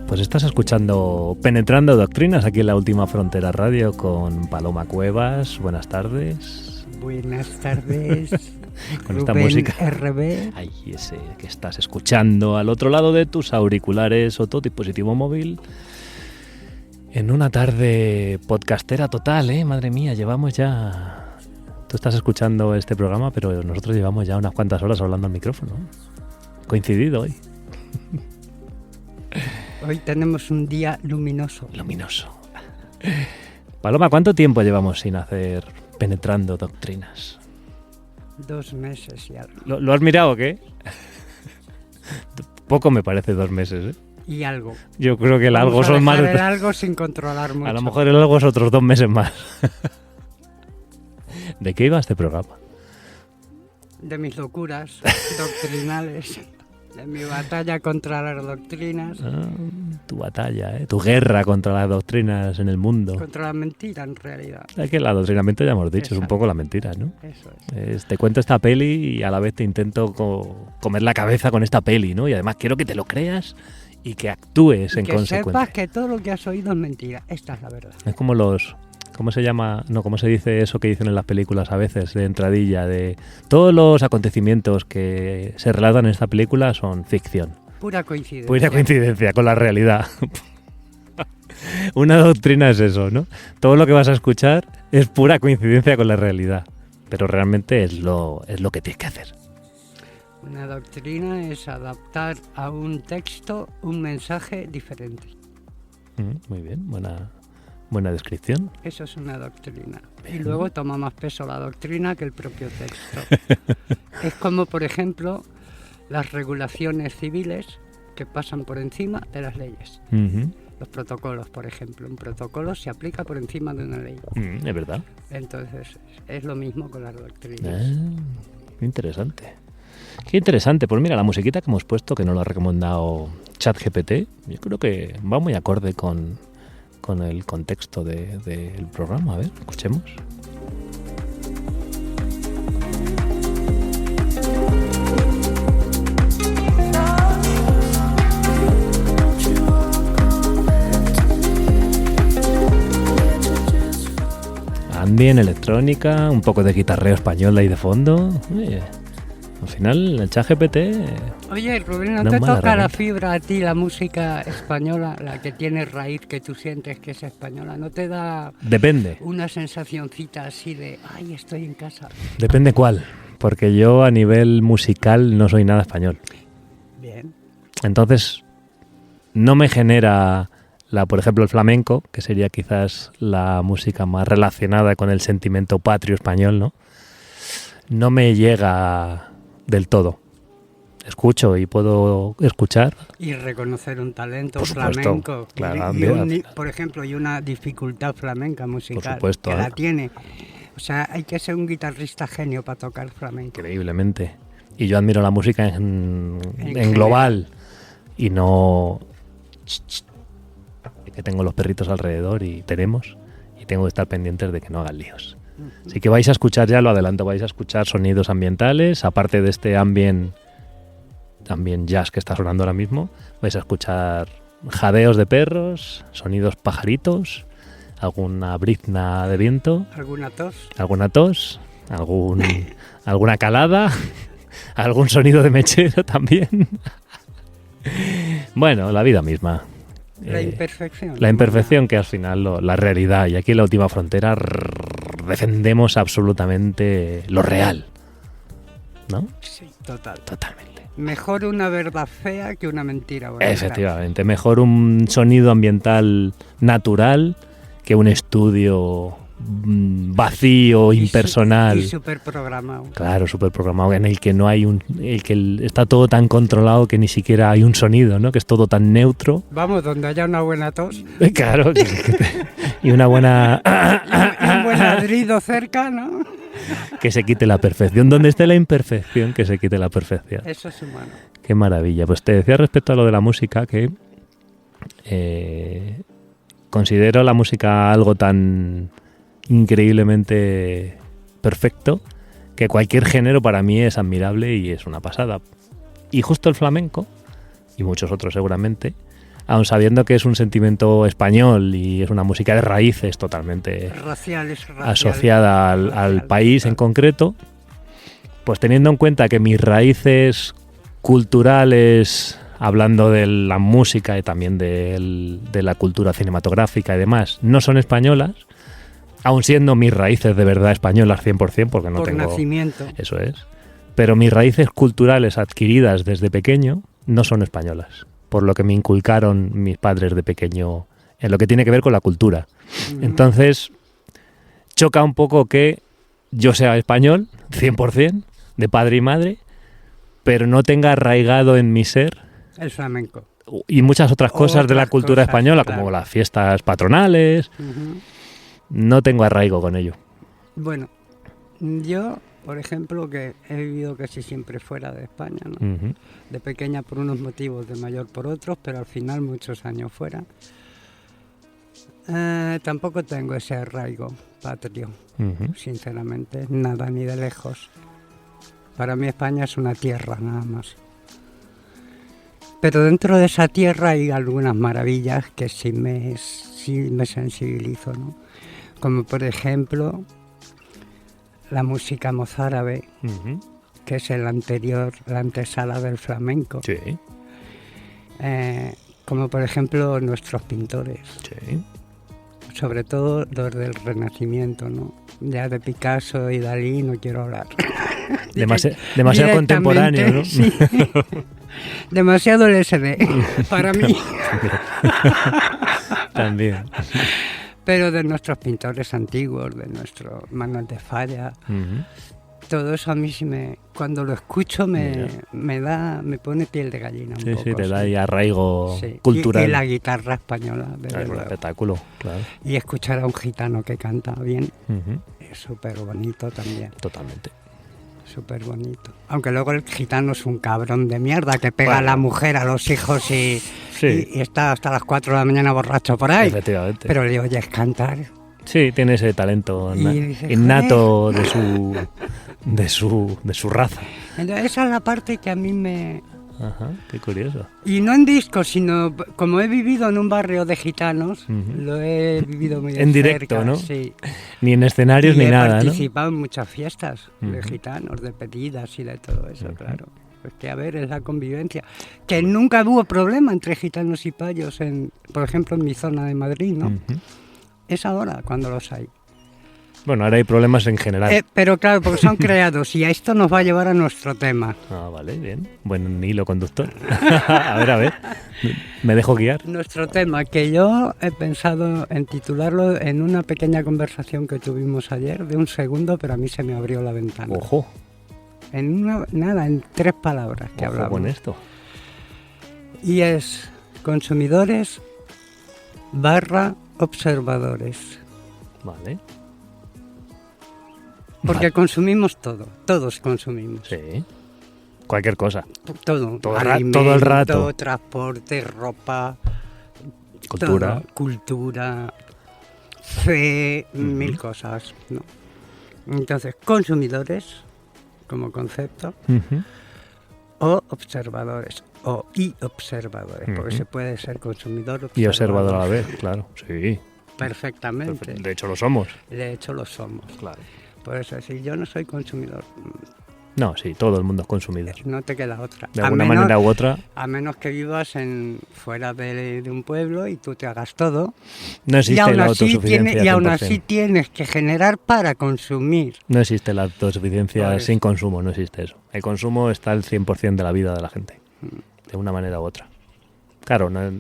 Pues estás escuchando Penetrando Doctrinas aquí en La Última Frontera Radio con Paloma Cuevas. Buenas tardes. Buenas tardes. Con esta Rubén música. RB. Ay, ese que estás escuchando al otro lado de tus auriculares o tu dispositivo móvil. En una tarde podcastera total, madre mía, llevamos ya... Tú estás escuchando este programa, pero nosotros llevamos ya unas cuantas horas hablando al micrófono. Coincidido hoy. Hoy tenemos un día luminoso. Luminoso. Paloma, ¿cuánto tiempo llevamos sin hacer Penetrando Doctrinas? 2 meses y algo. ¿Lo has mirado o qué? Poco me parece 2 meses, ¿eh? Y algo. Yo creo que el Vamos algo a son más... dejar el algo sin controlar mucho. A lo mejor el algo es otros 2 meses más. ¿De qué iba este programa? De mis locuras doctrinales. De mi batalla contra las doctrinas. Tu batalla, tu guerra contra las doctrinas en el mundo. Contra la mentira, en realidad. Es que el adoctrinamiento ya hemos dicho, Exacto. es un poco la mentira, ¿no? Eso es. Te cuento esta peli y a la vez te intento comer la cabeza con esta peli, ¿no? Y además quiero que te lo creas y que actúes Y en que consecuencia. sepas que todo lo que has oído es mentira. Esta es la verdad. Es como los... ¿Cómo se llama? No, ¿cómo se dice eso que dicen en las películas a veces de entradilla? De todos los acontecimientos que se relatan en esta película son ficción. Pura coincidencia. Pura coincidencia con la realidad. Una doctrina es eso, ¿no? Todo lo que vas a escuchar es pura coincidencia con la realidad. Pero realmente es lo que tienes que hacer. Una doctrina es adaptar a un texto un mensaje diferente. Muy bien, buena descripción. Eso es una doctrina. Bien. Y luego toma más peso la doctrina que el propio texto. Es como, por ejemplo, las regulaciones civiles que pasan por encima de las leyes. Ujú. Los protocolos, por ejemplo. Un protocolo se aplica por encima de una ley. Es verdad. Entonces, es lo mismo con las doctrinas. Qué interesante. Qué interesante. Pues mira, la musiquita que hemos puesto, que nos lo ha recomendado ChatGPT, yo creo que va muy acorde con el contexto del programa. A ver, escuchemos. Ambient, electrónica, un poco de guitarreo español ahí de fondo. Oye, al final el ChatGPT... Oye, Rubén, ¿no No te es mala toca la herramienta. fibra a ti la música española, la que tiene raíz, que tú sientes que es española? ¿No te da Depende. una sensacioncita así de, ay, estoy en casa? Depende cuál. Porque yo a nivel musical no soy nada español. Bien. Entonces, no me genera, por ejemplo, el flamenco, que sería quizás la música más relacionada con el sentimiento patrio español, ¿no? No me llega del todo. Escucho y puedo escuchar. Y reconocer un talento Por supuesto, flamenco. claro, Por ejemplo, y una dificultad flamenca musical. Por supuesto, que la tiene. O sea, hay que ser un guitarrista genio para tocar flamenco. Increíblemente. Y yo admiro la música en general. global y no... que tengo los perritos alrededor y tengo que estar pendientes de que no hagan líos. Así que vais a escuchar, ya lo adelanto, vais a escuchar sonidos ambientales, aparte de este ambient jazz que está sonando ahora mismo, vais a escuchar jadeos de perros, sonidos pajaritos, alguna brizna de viento, ¿Alguna tos? alguna tos, alguna calada, algún sonido de mechero también. Bueno, la vida misma. La imperfección. La imperfección que al final la realidad. Y aquí en La Última Frontera defendemos absolutamente lo real. ¿No? Sí, total. Totalmente. Mejor una verdad fea que una mentira bonita. Efectivamente. Mejor un sonido ambiental natural que un estudio vacío, impersonal. Y súper programado. Claro, súper programado, en el que no hay está todo tan controlado que ni siquiera hay un sonido, ¿no? Que es todo tan neutro. Vamos, donde haya una buena tos Claro, y una buena... y un buen ladrido cerca, ¿no? que se quite la perfección. Donde esté la imperfección, que se quite la perfección. Eso es humano. Qué maravilla. Pues te decía respecto a lo de la música que considero la música algo tan increíblemente perfecto que cualquier género para mí es admirable y es una pasada. Y justo el flamenco, y muchos otros seguramente, aun sabiendo que es un sentimiento español y es una música de raíces totalmente racial, asociada al país en concreto, pues teniendo en cuenta que mis raíces culturales, hablando de la música y también de la cultura cinematográfica y demás, no son españolas, aun siendo mis raíces de verdad españolas 100%, porque no por tengo... nacimiento. Eso es. Pero mis raíces culturales adquiridas desde pequeño no son españolas, por lo que me inculcaron mis padres de pequeño en lo que tiene que ver con la cultura. Entonces, choca un poco que yo sea español, 100%, de padre y madre, pero no tenga arraigado en mi ser El flamenco. y muchas otras cosas de la cultura cosas, española, claro. como las fiestas patronales. No tengo arraigo con ello. Bueno, yo, por ejemplo, que he vivido casi siempre fuera de España, ¿no? De pequeña por unos motivos, de mayor por otros, pero al final muchos años fuera. Tampoco tengo ese arraigo patrio, sinceramente, nada ni de lejos. Para mí España es una tierra nada más. Pero dentro de esa tierra hay algunas maravillas que sí me sensibilizo, ¿no? Como por ejemplo la música mozárabe, que es la antesala del flamenco. Sí. Como por ejemplo nuestros pintores. Sí. Sobre todo los del Renacimiento, ¿no? Ya de Picasso y Dalí no quiero hablar. Demasiado contemporáneo, ¿no? Sí. Demasiado LSD para mí. También. Pero de nuestros pintores antiguos, de nuestro Manuel de Falla, todo eso a mí sí cuando lo escucho me pone piel de gallina un poco. Sí, te da ahí arraigo Sí. cultural. Y la guitarra española, Es un espectáculo, claro. Y escuchar a un gitano que canta bien es súper bonito también. Totalmente. Súper bonito. Aunque luego el gitano es un cabrón de mierda que pega a la mujer, a los hijos y está hasta las 4 de la mañana borracho por ahí. Efectivamente. Pero le oyes cantar. Sí, tiene ese talento Y dices, innato de su raza. Entonces esa es la parte que a mí me... Ajá, qué curioso. Y no en discos, sino como he vivido en un barrio de gitanos, lo he vivido muy de en cerca, directo, ¿no? Sí. Ni en escenarios ni nada, ¿no? He participado en muchas fiestas de gitanos, de pedidas y de todo eso, claro. Pues que a ver, es la convivencia. Que nunca hubo problema entre gitanos y payos, por ejemplo, en mi zona de Madrid, ¿no? Es ahora cuando los hay. Bueno, ahora hay problemas en general. Pero claro, porque son creados y a esto nos va a llevar a nuestro tema. Ah, vale, bien. Buen hilo conductor. A ver. ¿Me dejo guiar? Nuestro tema, que yo he pensado en titularlo en una pequeña conversación que tuvimos ayer, de un segundo, pero a mí se me abrió la ventana. Ojo. En 3 palabras que hablamos. Con esto. Y es consumidores / observadores. Vale. Porque consumimos todo, todos consumimos. Sí. Cualquier cosa. Todo. Todo Alimento, el rato. transporte, ropa, Cultura. todo, cultura, fe, 1000 cosas, ¿no? Entonces, consumidores como concepto o observadores y observadores, porque se puede ser consumidor y observador a la vez, claro. Sí. Perfectamente. De hecho lo somos. De hecho lo somos. Claro. Por eso, si yo no soy consumidor, No, sí, todo el mundo es consumidor. no te queda otra. De alguna manera u otra. A menos que vivas fuera de un pueblo y tú te hagas todo. No existe la autosuficiencia. Y aún así tienes que generar para consumir. No existe la autosuficiencia Pues, sin consumo, no existe eso. El consumo está al 100% de la vida de la gente, de una manera u otra. Claro, no,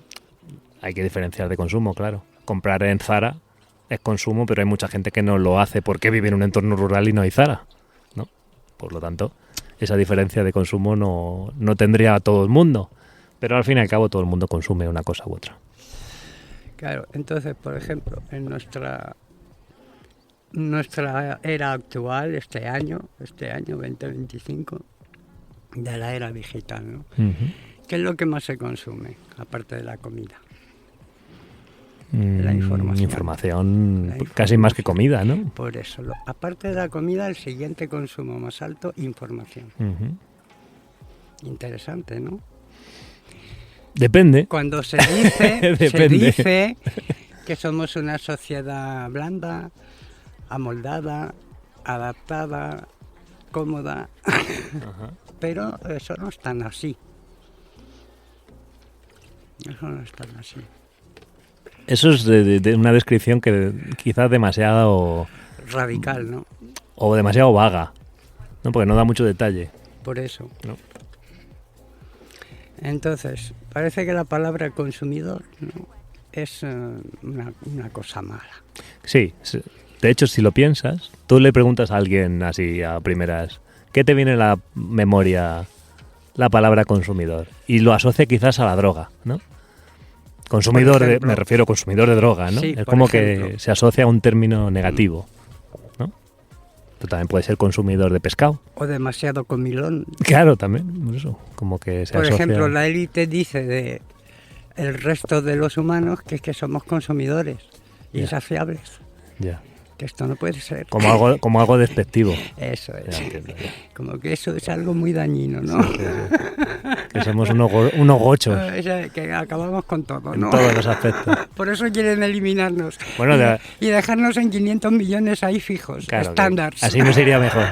hay que diferenciar de consumo, claro. Comprar en Zara es consumo, pero hay mucha gente que no lo hace porque vive en un entorno rural y no hay Zara, ¿no? Por lo tanto, esa diferencia de consumo no tendría a todo el mundo, pero al fin y al cabo todo el mundo consume una cosa u otra. Claro, entonces, por ejemplo, en nuestra era actual, este año 2025, de la era digital, ¿no? ¿Qué es lo que más se consume, aparte de la comida? La información. Información casi más que comida, ¿no? Por eso, aparte de la comida, el siguiente consumo más alto, información. Interesante, ¿no? Depende. Cuando se dice, se Depende. dice que somos una sociedad blanda, amoldada, adaptada, cómoda, pero eso no es tan así. Eso no es tan así. Eso es de una descripción que quizás demasiado... Radical, ¿no? O demasiado vaga, ¿no? Porque no da mucho detalle. Por eso. No. Entonces, parece que la palabra consumidor, ¿no?, es una cosa mala. Sí, de hecho, si lo piensas, tú le preguntas a alguien así a primeras, ¿qué te viene a la memoria la palabra consumidor? Y lo asocia quizás a la droga, ¿no? Consumidor, me refiero a consumidor de droga, ¿no? Sí, es como ejemplo. que se asocia a un término negativo, ¿no? Tú también puedes ser consumidor de pescado. O demasiado comilón. Claro, también, por eso, como que se Por asocia... ejemplo, la élite dice de el resto de los humanos que somos consumidores insaciables. Ya. Que esto no puede ser. Como algo despectivo. Eso es. Ya entiendo, ya. Como que eso es algo muy dañino, ¿no? Sí. Que somos unos gochos O sea, que acabamos con todo, en ¿no? todos los aspectos. Por eso quieren eliminarnos. Bueno, y dejarnos en 500 millones ahí fijos, claro, estándares. así nos iría mejor.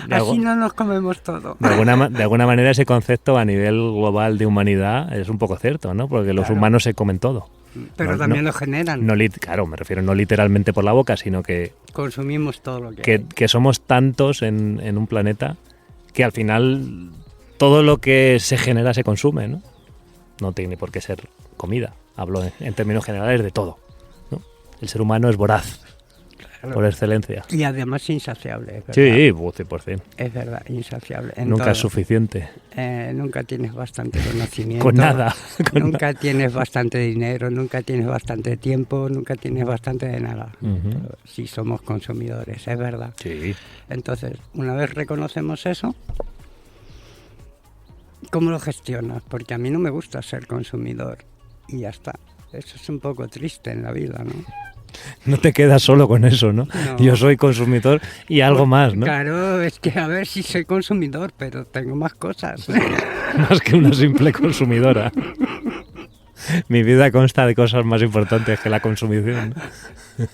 Así no nos comemos todo. De alguna manera ese concepto a nivel global de humanidad es un poco cierto, ¿no? Porque los humanos se comen todo. Pero también lo generan. Claro, me refiero no literalmente por la boca, sino que consumimos todo lo que hay. Que somos tantos en un planeta que al final todo lo que se genera se consume, ¿no? No tiene por qué ser comida. Hablo en términos generales de todo, ¿no? El ser humano es voraz, claro, por excelencia. Y además insaciable, es verdad. Sí, 100%. Es verdad, insaciable. Nunca es suficiente. Nunca tienes bastante conocimiento. Con nada. Nunca tienes bastante dinero, nunca tienes bastante tiempo, nunca tienes bastante de nada. Si somos consumidores, es verdad. Sí. Entonces, una vez reconocemos eso, ¿cómo lo gestionas? Porque a mí no me gusta ser consumidor y ya está. Eso es un poco triste en la vida, ¿no? No te quedas solo con eso, ¿no? Yo soy consumidor y algo más, ¿no? Claro, es que a ver si soy consumidor, pero tengo más cosas. Más que una simple consumidora. Mi vida consta de cosas más importantes que la consumición, ¿no?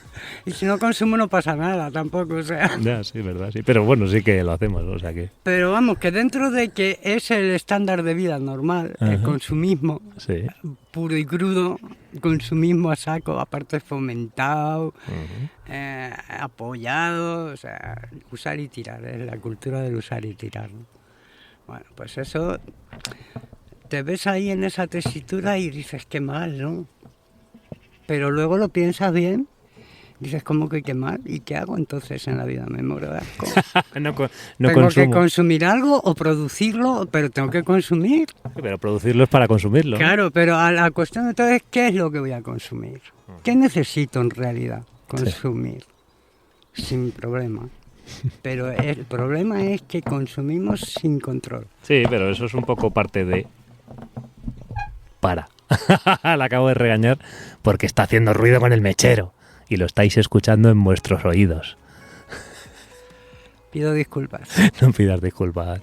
Y si no consumo no pasa nada tampoco, o sea. Ya, sí, verdad, sí. Pero bueno, sí que lo hacemos, o sea que... Pero vamos, que dentro de que es el estándar de vida normal, el consumismo, sí, puro y crudo, consumismo a saco, aparte fomentado, apoyado, o sea, usar y tirar, es la cultura del usar y tirar, ¿no? Bueno, pues eso, te ves ahí en esa tesitura y dices, qué mal, ¿no? Pero luego lo piensas bien, dices, ¿cómo que qué mal? ¿Y qué hago entonces en la vida? Me muero de asco. ¿Tengo que consumir algo o producirlo? Pero tengo que consumir. Pero producirlo es para consumirlo. Claro, pero a la cuestión entonces, ¿qué es lo que voy a consumir? ¿Qué necesito en realidad consumir? Sí. Sin problema. Pero el problema es que consumimos sin control. Sí, pero eso es un poco parte de... La acabo de regañar porque está haciendo ruido con el mechero y lo estáis escuchando en vuestros oídos. Pido disculpas. No pidas disculpas,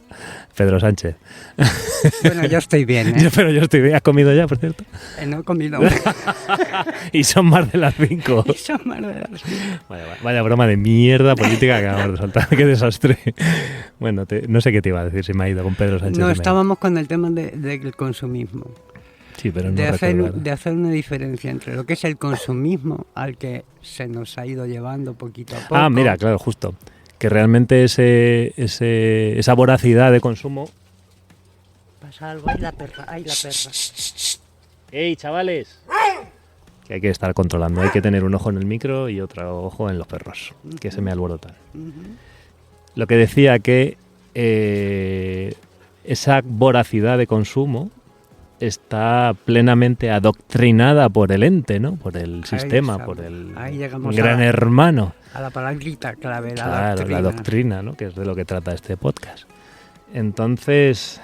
Pedro Sánchez. Bueno, yo estoy bien, ¿eh? Pero yo estoy bien. ¿Has comido ya, por cierto? No he comido. Y son más de las 5. Y son más de las 5. Vaya broma de mierda política que acabamos de soltar. Qué desastre. Bueno, no sé qué te iba a decir si me ha ido con Pedro Sánchez. No, estábamos con el tema del consumismo. Sí, pero no de hacer una diferencia entre lo que es el consumismo al que se nos ha ido llevando poquito a poco. Ah, mira, claro, justo. Que realmente esa voracidad de consumo... Pasa algo, ahí la perra. ¡Ey, chavales! Que hay que estar controlando, hay que tener un ojo en el micro y otro ojo en los perros, que se me alborotan. Lo que decía que esa voracidad de consumo está plenamente adoctrinada por el ente, ¿no? Por el sistema, por el gran hermano. A la palabrita clave, la doctrina, ¿no? Que es de lo que trata este podcast. Entonces,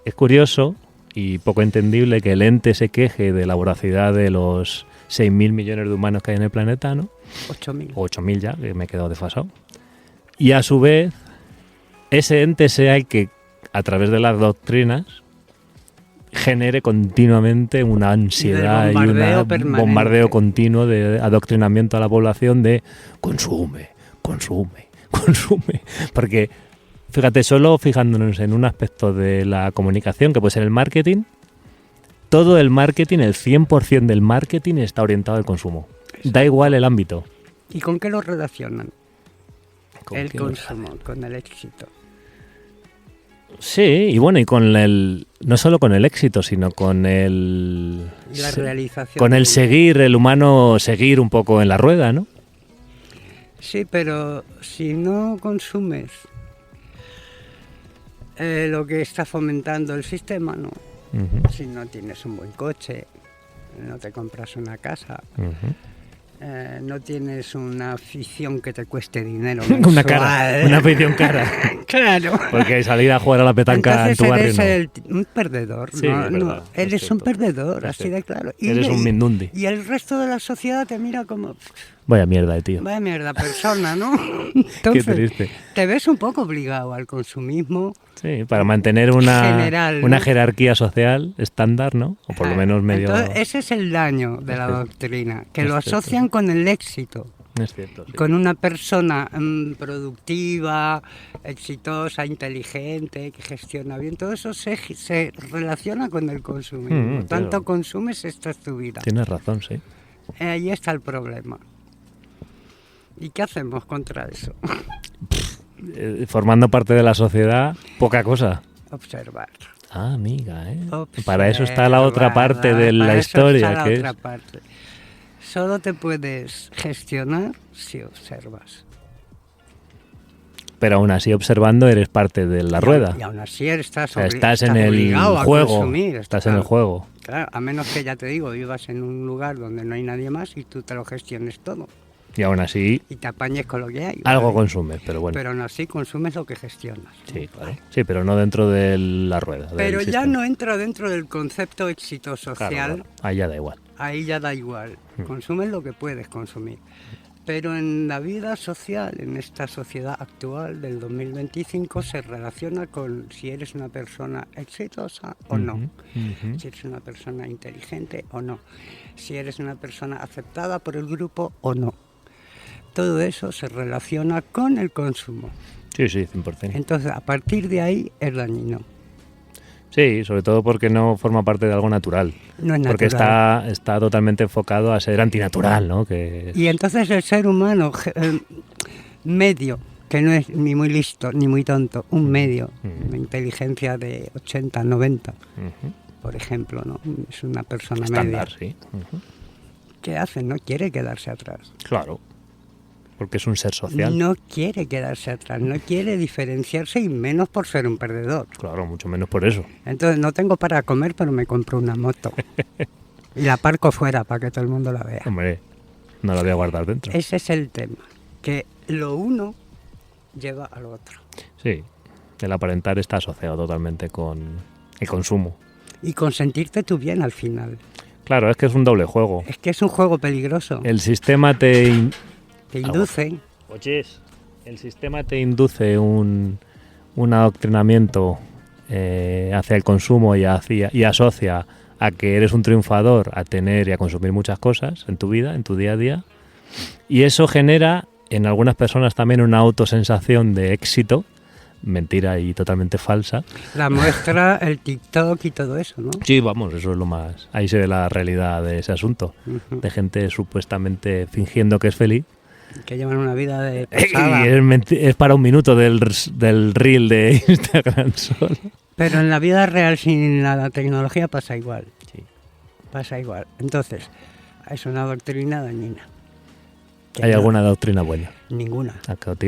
es curioso y poco entendible que el ente se queje de la voracidad de los 6.000 millones de humanos que hay en el planeta, ¿no? 8.000. 8.000 ya, que me he quedado desfasado. Y a su vez, ese ente sea el que, a través de las doctrinas, genere continuamente una ansiedad y un bombardeo continuo de adoctrinamiento a la población de consume. Porque, fíjate, solo fijándonos en un aspecto de la comunicación, que puede ser el marketing, todo el marketing, el 100% del marketing está orientado al consumo. Da igual el ámbito. ¿Y con qué lo relacionan? El consumo, con el éxito. Sí, y bueno, y con el, no solo con el éxito, sino con la realización. Con el seguir, el humano seguir un poco en la rueda, ¿no? Sí, pero si no consumes lo que está fomentando el sistema, ¿no? Uh-huh. Si no tienes un buen coche, no te compras una casa, no tienes una afición que te cueste dinero mensual. Una afición cara. Claro. Porque salir a jugar a la petanca en tu barrio eres un perdedor. Sí, no, eres un perdedor, así de claro. Eres un mindundi. Y el resto de la sociedad te mira como... Vaya mierda, tío. Vaya mierda persona, ¿no? Entonces, qué triste. Te ves un poco obligado al consumismo. Sí, para mantener una jerarquía social estándar, ¿no? O por lo menos medio... Entonces, ese es el daño de la doctrina, que lo asocian con el éxito. Es cierto, sí. Con una persona productiva, exitosa, inteligente, que gestiona bien. Todo eso se relaciona con el consumismo. Tanto consumes, esta es tu vida. Tienes razón, sí. Ahí está el problema. ¿Y qué hacemos contra eso? Formando parte de la sociedad, poca cosa. Observar. Ah, amiga, ¿eh? Para eso está la otra parte de la historia. Para eso está la otra parte. Solo te puedes gestionar si observas. Pero aún así, observando, eres parte de la rueda. Y aún así estás en el juego. Consumir, estás en el juego. Claro, a menos que, ya te digo, vivas en un lugar donde no hay nadie más y tú te lo gestiones todo. Y aún así... Y te apañes con lo que hay. Algo consumes, pero bueno. Pero aún así consumes lo que gestionas. Sí, claro. Sí, pero no dentro de la rueda. Pero ya sistema. No entra dentro del concepto éxito social. Claro. Ahí ya da igual. Ahí ya da igual. Consumes lo que puedes consumir. Pero en la vida social, en esta sociedad actual del 2025, se relaciona con si eres una persona exitosa o no. Si eres una persona inteligente o no. Si eres una persona aceptada por el grupo o no. Todo eso se relaciona con el consumo. Sí, 100%. Entonces, a partir de ahí es dañino. Sí, sobre todo porque no forma parte de algo natural. No es natural. Porque está totalmente enfocado a ser antinatural, ¿no? Y entonces el ser humano medio, que no es ni muy listo ni muy tonto, un medio, una inteligencia de 80, 90, por ejemplo, ¿no? Es una persona estándar, media. Sí. ¿Qué hace? No quiere quedarse atrás. Claro. Porque es un ser social. No quiere quedarse atrás, no quiere diferenciarse y menos por ser un perdedor. Claro, mucho menos por eso. Entonces no tengo para comer, pero me compro una moto. Y la aparco fuera para que todo el mundo la vea. Hombre, no la voy a guardar dentro. Ese es el tema, que lo uno lleva al otro. Sí, el aparentar está asociado totalmente con el consumo. Y con sentirte tú bien al final. Claro, es que es un doble juego. Es que es un juego peligroso. El sistema te induce. El sistema te induce un adoctrinamiento hacia el consumo y asocia a que eres un triunfador, a tener y a consumir muchas cosas en tu vida, en tu día a día. Y eso genera en algunas personas también una autosensación de éxito, mentira y totalmente falsa. La muestra el TikTok y todo eso, ¿no? Sí, vamos, eso es lo más... Ahí se ve la realidad de ese asunto. De gente supuestamente fingiendo que es feliz. Que llevan una vida de pasada. Y es para un minuto del reel de Instagram solo. Pero en la vida real sin la tecnología pasa igual. Sí. Pasa igual. Entonces, es una doctrina dañina. ¿Hay alguna doctrina buena? Ninguna.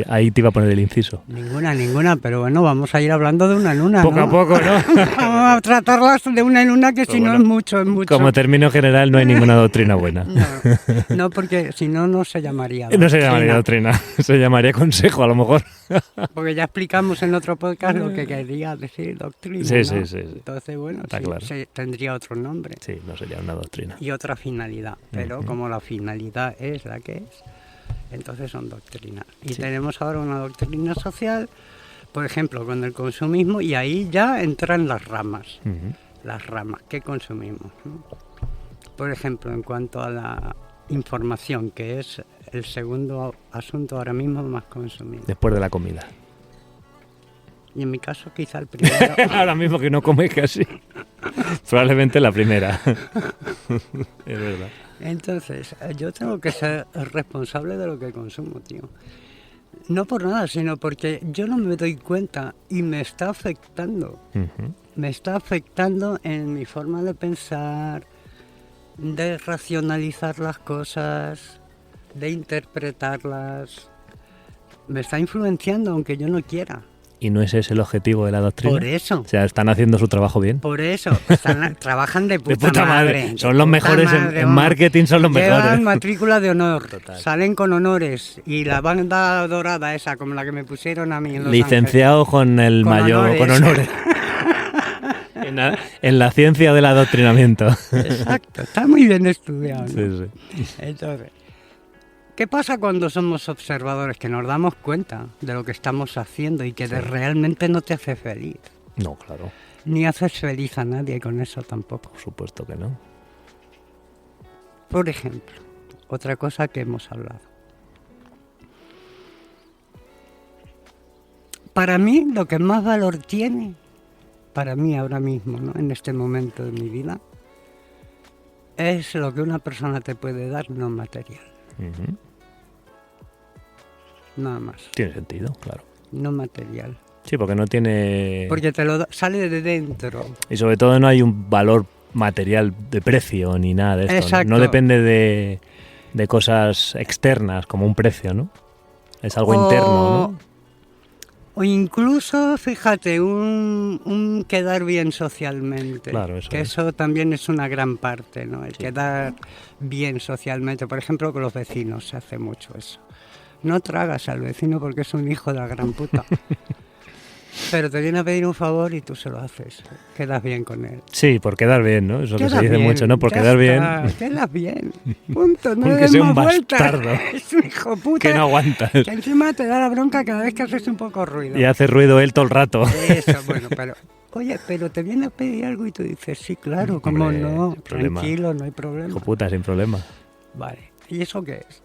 Ahí te iba a poner el inciso. Ninguna, pero bueno, vamos a ir hablando de una en una, poco a poco, ¿no? Vamos a tratarlas de una en una, que si no es mucho. Como término general no hay ninguna doctrina buena. No, porque si no, no se llamaría doctrina. No se llamaría doctrina, se llamaría consejo a lo mejor. Porque ya explicamos en otro podcast lo que quería decir doctrina, sí, ¿no? Sí. Entonces, bueno, claro. Tendría otro nombre. Sí, no sería una doctrina. Y otra finalidad, pero como la finalidad es la que es, entonces son doctrinas. Y tenemos ahora una doctrina social, por ejemplo, con el consumismo, y ahí ya entran las ramas. las ramas, ¿qué consumimos, ¿no? Por ejemplo, en cuanto a la información, que es el segundo asunto ahora mismo más consumido. Después de la comida. Y en mi caso quizá el primero. Ahora mismo que no comes casi. Probablemente la primera. Es verdad. Entonces, yo tengo que ser responsable de lo que consumo, tío. No por nada, sino porque yo no me doy cuenta y me está afectando. Uh-huh. Me está afectando en mi forma de pensar, de racionalizar las cosas, de interpretarlas. Me está influenciando aunque yo no quiera. ¿Y no ese es el objetivo de la doctrina? Por eso. O sea, están haciendo su trabajo bien. Por eso. Trabajan de puta madre. De son los mejores en marketing, son los mejores. Llevan matrícula de honor. Total. Salen con honores. Y la banda dorada esa, como la que me pusieron a mí en Los Licenciado Ángeles, con el mayor, con honores. en la ciencia del adoctrinamiento. Exacto. Está muy bien estudiado, ¿no? Sí, sí. Entonces, ¿qué pasa cuando somos observadores? Que nos damos cuenta de lo que estamos haciendo y que realmente no te hace feliz. No, claro. Ni haces feliz a nadie con eso tampoco. Por supuesto que no. Por ejemplo, otra cosa que hemos hablado. Para mí, lo que más valor tiene, para mí ahora mismo, ¿no? En este momento de mi vida, es lo que una persona te puede dar no material. Uh-huh. Nada más. Tiene sentido, claro. No material. Sí, porque no tiene... Porque te lo sale de dentro. Y sobre todo no hay un valor material de precio ni nada de esto. Exacto. No depende de cosas externas como un precio, ¿no? Es algo interno, ¿no? O incluso, fíjate, un quedar bien socialmente. Claro, eso que es. eso también es una gran parte, ¿no? El quedar bien socialmente. Por ejemplo, con los vecinos se hace mucho eso. No tragas al vecino porque es un hijo de la gran puta. Pero te viene a pedir un favor y tú se lo haces. Quedas bien con él. Sí, por quedar bien, ¿no? Eso que se dice bien, mucho, ¿no? Por quedar bien. Quedas bien. Punto. No Aunque le des sea un más vueltas. bastardo. Es un hijo puta. Que no aguantas. Que encima te da la bronca cada vez que haces un poco ruido. Y hace ruido él todo el rato. Eso, bueno, pero... Oye, pero te viene a pedir algo y tú dices, sí, claro, ¿cómo Hombre, no? problema. Tranquilo, no hay problema. Hijo puta, sin problema. Vale. ¿Y eso qué es?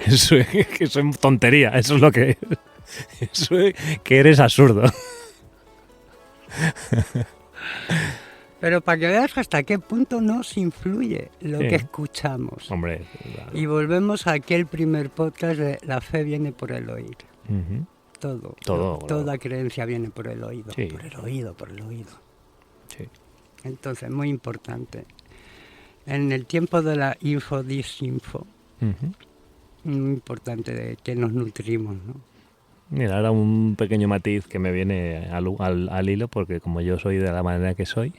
Eso es tontería, eso es lo que es. Eso es que eres absurdo. Pero para que veas hasta qué punto nos influye lo que escuchamos. Hombre, claro. Y volvemos a aquel primer podcast de la fe viene por el oír. Uh-huh. Todo. Toda claro. Creencia viene por el oído. Sí. Por el oído. Sí. Entonces, muy importante. En el tiempo de la info-disinfo, muy importante de que nos nutrimos, ¿no? Mira, ahora un pequeño matiz que me viene al hilo, porque como yo soy de la manera que soy,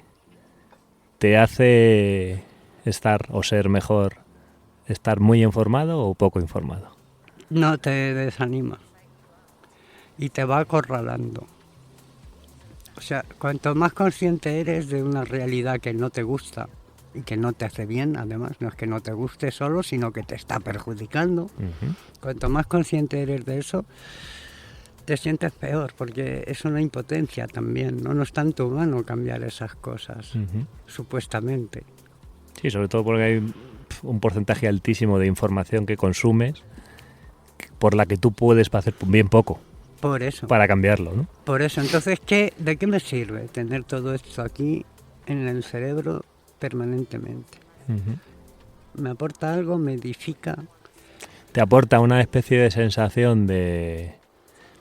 ¿te hace estar o ser mejor estar muy informado o poco informado? No, te desanima y te va acorralando. O sea, cuanto más consciente eres de una realidad que no te gusta y que no te hace bien, además, no es que no te guste solo, sino que te está perjudicando, cuanto más consciente eres de eso, te sientes peor, porque es una impotencia también, ¿no? No es tan tu mano cambiar esas cosas, supuestamente. Sí, sobre todo porque hay un porcentaje altísimo de información que consumes por la que tú puedes hacer bien poco. Por eso. Para cambiarlo, ¿no? Por eso. Entonces, ¿de qué me sirve tener todo esto aquí en el cerebro permanentemente? ¿Me aporta algo? ¿Me edifica? Te aporta una especie de sensación de...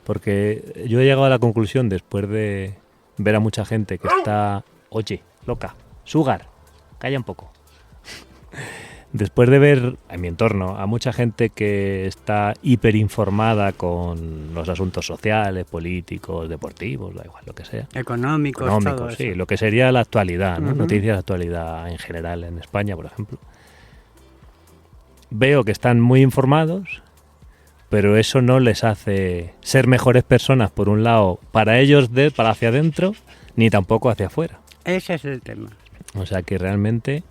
Porque yo he llegado a la conclusión, después de ver a mucha gente que está... Oye, loca, Sugar, calla un poco. Después de ver en mi entorno a mucha gente que está hiperinformada con los asuntos sociales, políticos, deportivos, da igual, lo que sea. Económicos, todo sí, eso. lo que sería la actualidad, ¿no? Noticias de actualidad en general en España, por ejemplo. Veo que están muy informados, pero eso no les hace ser mejores personas, por un lado, para ellos para hacia adentro, ni tampoco hacia afuera. Ese es el tema. O sea que realmente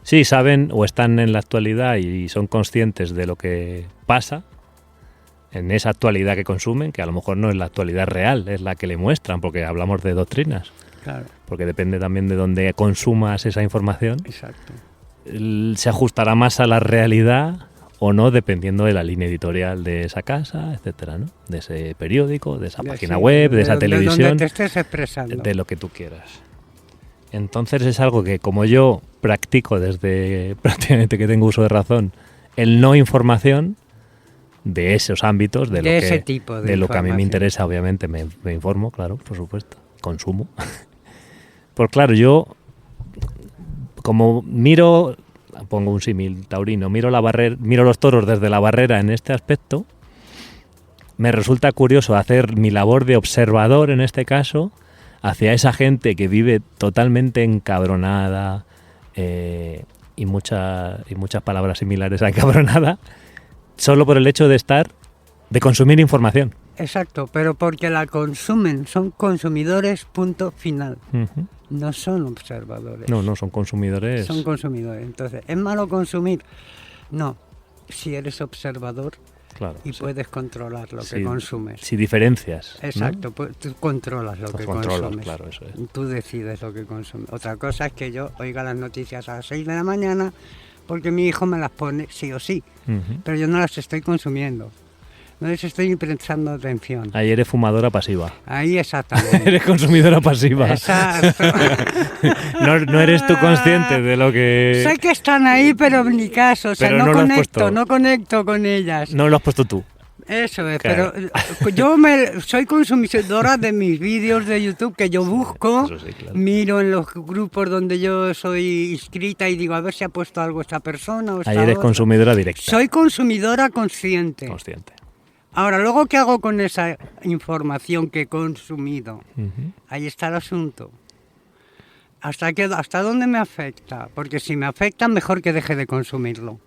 sí saben o están en la actualidad y son conscientes de lo que pasa en esa actualidad que consumen, que a lo mejor no es la actualidad real, es la que le muestran, porque hablamos de doctrinas. Claro. Porque depende también de dónde consumas esa información. Exacto. Se ajustará más a la realidad o no, dependiendo de la línea editorial de esa casa, etcétera, ¿no? De ese periódico, de esa página web, de esa televisión. De donde te estés expresando. De lo que tú quieras. Entonces es algo que, como yo practico desde prácticamente que tengo uso de razón, el no información de esos ámbitos, de ese tipo de lo que a mí me interesa, obviamente me informo, claro, por supuesto, consumo. Pues claro, yo como miro, pongo un símil taurino, miro los toros desde la barrera en este aspecto, me resulta curioso hacer mi labor de observador en este caso hacia esa gente que vive totalmente encabronada y muchas palabras similares a encabronada, solo por el hecho de consumir información. Exacto, pero porque la consumen, son consumidores, punto final. Uh-huh. No son observadores. No, son consumidores. Son consumidores. Entonces, ¿es malo consumir? No, si eres observador, claro, y puedes controlar lo que consumes. Si diferencias. Exacto, ¿no? Pues tú controlas lo que consumes. Claro, eso es. Tú decides lo que consumes. Otra cosa es que yo oiga las noticias a las 6 de la mañana porque mi hijo me las pone sí o sí, pero yo no las estoy consumiendo. No les estoy prestando atención. Ahí eres fumadora pasiva. Ahí exactamente. Eres consumidora pasiva. Exacto. no eres tú consciente de lo que... Sé que están ahí, pero ni caso. O sea, no conecto con ellas. No lo has puesto tú. Eso es, claro. Pero yo soy consumidora de mis vídeos de YouTube que yo busco, sí, claro. Miro en los grupos donde yo soy inscrita y digo a ver si ha puesto algo esta persona o esta Ahí eres otra. Consumidora directa. Soy consumidora consciente. Ahora, luego, ¿qué hago con esa información que he consumido? Uh-huh. Ahí está el asunto. ¿Hasta dónde me afecta? Porque si me afecta, mejor que deje de consumirlo.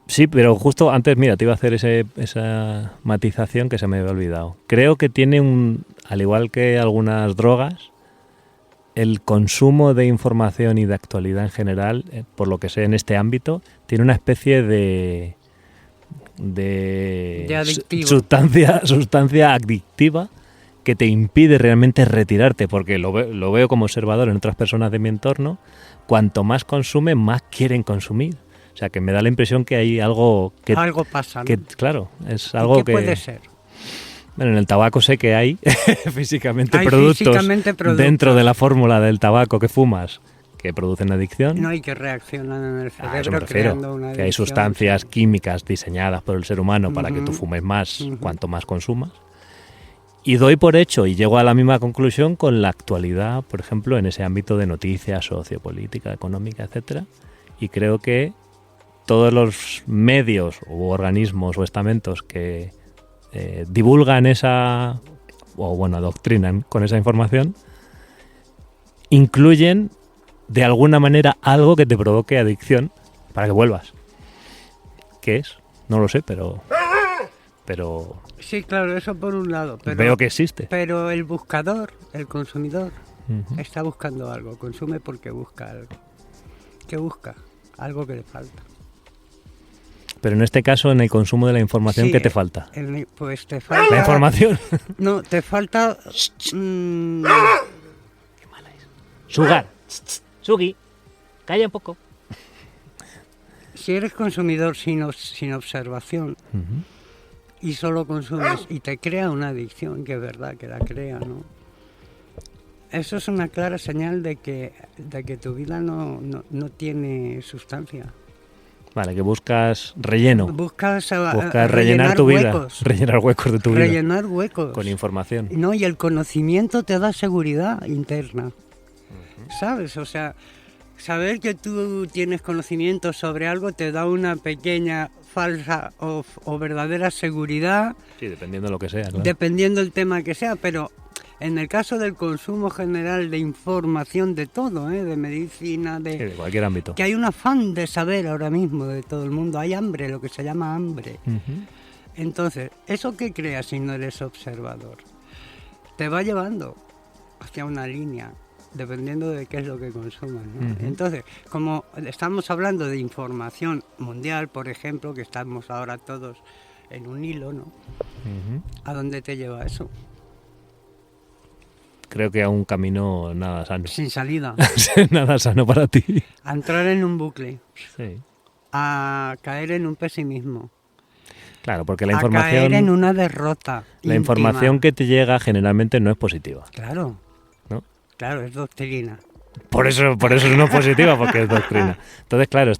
Sí, pero justo antes, mira, te iba a hacer esa matización que se me había olvidado. Creo que tiene al igual que algunas drogas, el consumo de información y de actualidad en general, por lo que sé en este ámbito, tiene una especie de sustancia adictiva que te impide realmente retirarte, porque lo veo como observador en otras personas de mi entorno. Cuanto más consumen, más quieren consumir. O sea, que me da la impresión que hay algo que... Algo pasa, ¿no? Que, claro, es algo ¿Qué puede ser? Bueno, en el tabaco sé que hay físicamente productos dentro de la fórmula del tabaco que fumas que producen adicción. No, y que reaccionan en el cerebro eso me refiero, creando una adicción. Que hay sustancias químicas diseñadas por el ser humano para que tú fumes más cuanto más consumas. Y doy por hecho y llego a la misma conclusión con la actualidad, por ejemplo, en ese ámbito de noticias, sociopolítica, económica, etcétera. Y creo que todos los medios u organismos o estamentos que divulgan adoctrinan con esa información, incluyen de alguna manera algo que te provoque adicción para que vuelvas. ¿Qué es? No lo sé, pero sí, claro, eso por un lado. Pero, veo que existe. Pero el buscador, el consumidor, está buscando algo. Consume porque busca algo. ¿Qué busca? Algo que le falta. Pero en este caso, en el consumo de la información, ¿qué te falta? Pues te falta... ¿La información? No, te falta... ¡Qué mala es! ¡Sugar! ¡Sugi! ¡Calla un poco! Si eres consumidor sin observación y solo consumes y te crea una adicción, que es verdad que la crea, ¿no? Eso es una clara señal de que tu vida no tiene sustancia. Vale, que buscas relleno. Buscas rellenar tu vida. Huecos. Rellenar huecos de tu vida. Rellenar huecos. Con información. No, y el conocimiento te da seguridad interna. ¿Sabes? O sea, saber que tú tienes conocimiento sobre algo te da una pequeña falsa o verdadera seguridad. Sí, dependiendo de lo que sea, claro. Dependiendo del tema que sea, pero en el caso del consumo general de información de todo, de medicina, de cualquier ámbito. Que hay un afán de saber ahora mismo de todo el mundo. Hay hambre, lo que se llama hambre. Entonces, ¿eso qué creas si no eres observador? Te va llevando hacia una línea, dependiendo de qué es lo que consumas, ¿no? Entonces, como estamos hablando de información mundial, por ejemplo, que estamos ahora todos en un hilo, ¿no? ¿A dónde te lleva eso? creo que a un camino nada sano. Sin salida. Nada sano para ti. A entrar en un bucle. Sí. A caer en un pesimismo. Claro, porque la a información... caer en una derrota La íntima. información que te llega generalmente no es positiva. Claro. ¿No? Claro, es doctrina. Por eso no es positiva, porque es doctrina. Entonces, claro,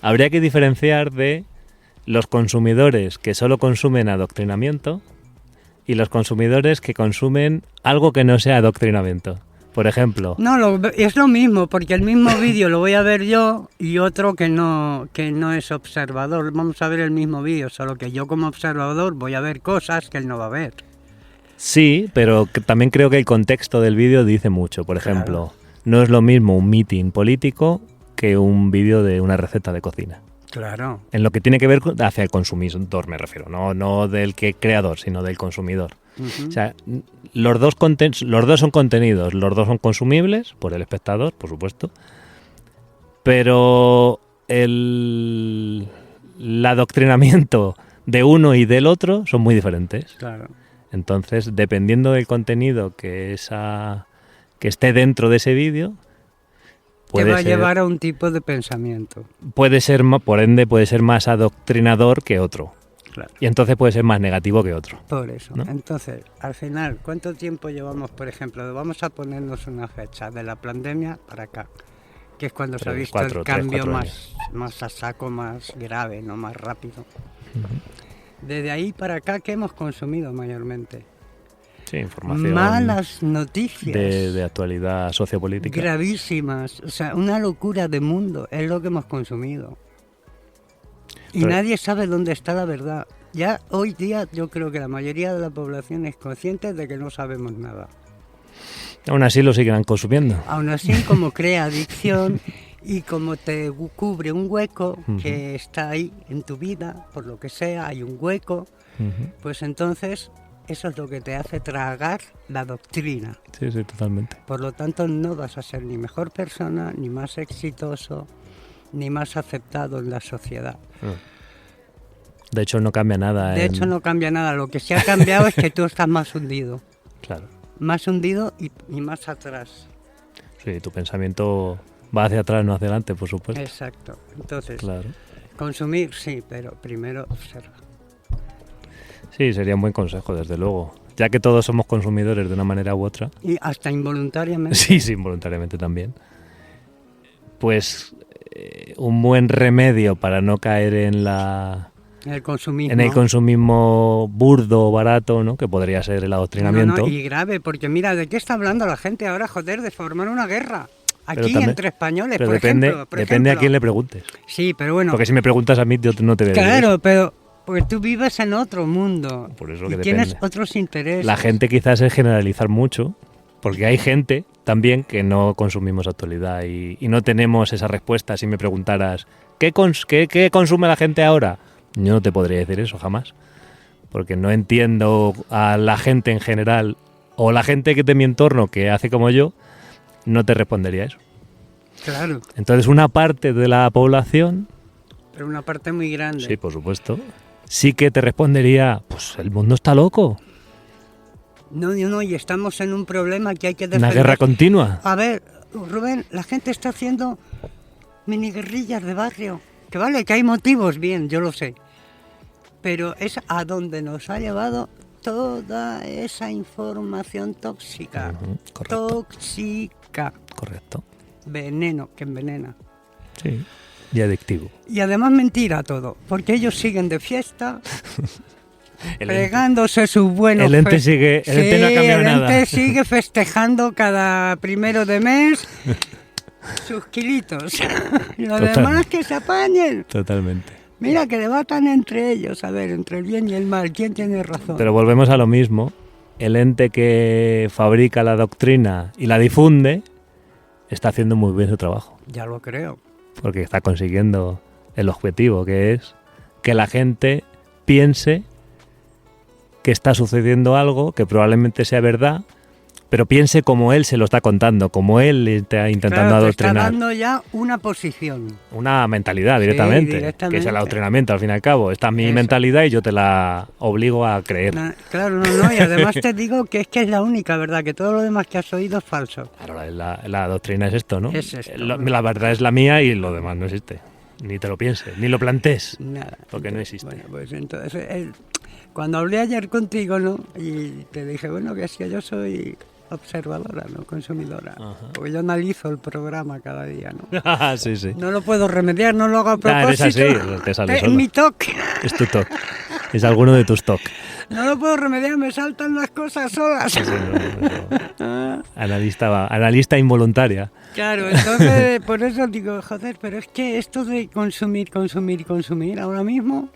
habría que diferenciar de los consumidores que solo consumen adoctrinamiento y los consumidores que consumen algo que no sea adoctrinamiento. Por ejemplo... No, es lo mismo, porque el mismo vídeo lo voy a ver yo y otro que no es observador. Vamos a ver el mismo vídeo, solo que yo como observador voy a ver cosas que él no va a ver. Sí, pero también creo que el contexto del vídeo dice mucho. Por ejemplo, no es lo mismo un meeting político que un vídeo de una receta de cocina. Claro. En lo que tiene que ver hacia el consumidor, me refiero. No del creador, sino del consumidor. Uh-huh. O sea, los dos son contenidos, los dos son consumibles por el espectador, por supuesto. Pero el adoctrinamiento de uno y del otro son muy diferentes. Claro. Entonces, dependiendo del contenido que esté dentro de ese vídeo, te va a llevar a un tipo de pensamiento. Puede ser, por ende, puede ser más adoctrinador que otro. Claro. Y entonces puede ser más negativo que otro. Por eso. ¿No? Entonces, al final, ¿cuánto tiempo llevamos, por ejemplo? Vamos a ponernos una fecha de la pandemia para acá, que es cuando se ha visto el cambio más a saco, más grave, no más rápido. Uh-huh. Desde ahí para acá, ¿qué hemos consumido mayormente? Sí, información. Malas noticias. De actualidad sociopolítica. Gravísimas. O sea, una locura de mundo es lo que hemos consumido. Y Pero nadie sabe dónde está la verdad. Ya hoy día yo creo que la mayoría de la población es consciente de que no sabemos nada. Aún así lo siguen consumiendo. Aún así, como crea adicción y como te cubre un hueco que está ahí en tu vida, por lo que sea, hay un hueco, pues entonces eso es lo que te hace tragar la doctrina. Sí, totalmente. Por lo tanto, no vas a ser ni mejor persona, ni más exitoso, ni más aceptado en la sociedad. De hecho, no cambia nada. De hecho, no cambia nada. Lo que sí ha cambiado es que tú estás más hundido. Claro. Más hundido y más atrás. Sí, tu pensamiento va hacia atrás, no hacia adelante, por supuesto. Exacto. Entonces, claro. Consumir, sí, pero primero observa. Sí, sería un buen consejo, desde luego. Ya que todos somos consumidores de una manera u otra. Y hasta involuntariamente. Sí, involuntariamente también. Pues un buen remedio para no caer en el consumismo. En el consumismo burdo, barato, ¿no? Que podría ser el adoctrinamiento. No, y grave, porque mira, ¿de qué está hablando la gente ahora, joder? De formar una guerra. Aquí también, entre españoles, pero por ejemplo. Depende a quién le preguntes. Sí, pero bueno. Porque si me preguntas a mí, yo no te voy a decir. Claro, pero porque tú vives en otro mundo. Por eso que y tienes otros intereses. La gente quizás es generalizar mucho, porque hay gente también que no consumimos actualidad y no tenemos esa respuesta. Si me preguntaras, ¿qué consume la gente ahora? Yo no te podría decir eso jamás, porque no entiendo a la gente en general o la gente que de mi entorno que hace como yo, no te respondería eso. Claro. Entonces una parte de la población... Pero una parte muy grande. Sí, por supuesto. Sí que te respondería, pues el mundo está loco. No, y estamos en un problema que hay que defender. Una guerra continua. A ver, Rubén, la gente está haciendo mini guerrillas de barrio. Que vale, que hay motivos, bien, yo lo sé. Pero es a donde nos ha llevado toda esa información tóxica. Correcto. Tóxica. Correcto. Veneno, que envenena. Sí, y adictivo. Y además mentira todo, porque ellos siguen de fiesta, pegándose sus buenos... El ente sigue, el ente no ha cambiado nada. El ente sigue festejando cada 1 de mes sus kilitos. Los demás que se apañen. Totalmente. Mira, que debatan entre ellos, a ver, entre el bien y el mal, ¿quién tiene razón? Pero volvemos a lo mismo. El ente que fabrica la doctrina y la difunde está haciendo muy bien su trabajo. Ya lo creo. Porque está consiguiendo el objetivo, que es que la gente piense que está sucediendo algo que probablemente sea verdad pero piense como él se lo está contando, como él le está intentando adoctrinar. Te está dando ya una posición. Una mentalidad directamente, que es el adoctrinamiento al fin y al cabo. Esta es mi mentalidad y yo te la obligo a creer. Claro, no, y además te digo que es la única verdad, que todo lo demás que has oído es falso. Claro, la doctrina es esto, ¿no? Es esto. La verdad es la mía y lo demás no existe. Ni te lo pienses, ni lo plantees, nada, porque no existe. Bueno, pues entonces, cuando hablé ayer contigo, ¿no? Y te dije, bueno, que es que yo soy observadora, no consumidora. Ajá. Porque yo analizo el programa cada día, ¿no? Sí, sí. No lo puedo remediar, no lo hago a propósito. Es así, te sale solo. Es mi toque. Es tu toque. Es alguno de tus toques. No lo puedo remediar, me saltan las cosas solas. Sí, analista involuntaria. Claro, entonces por eso digo, joder, pero es que esto de consumir, ahora mismo,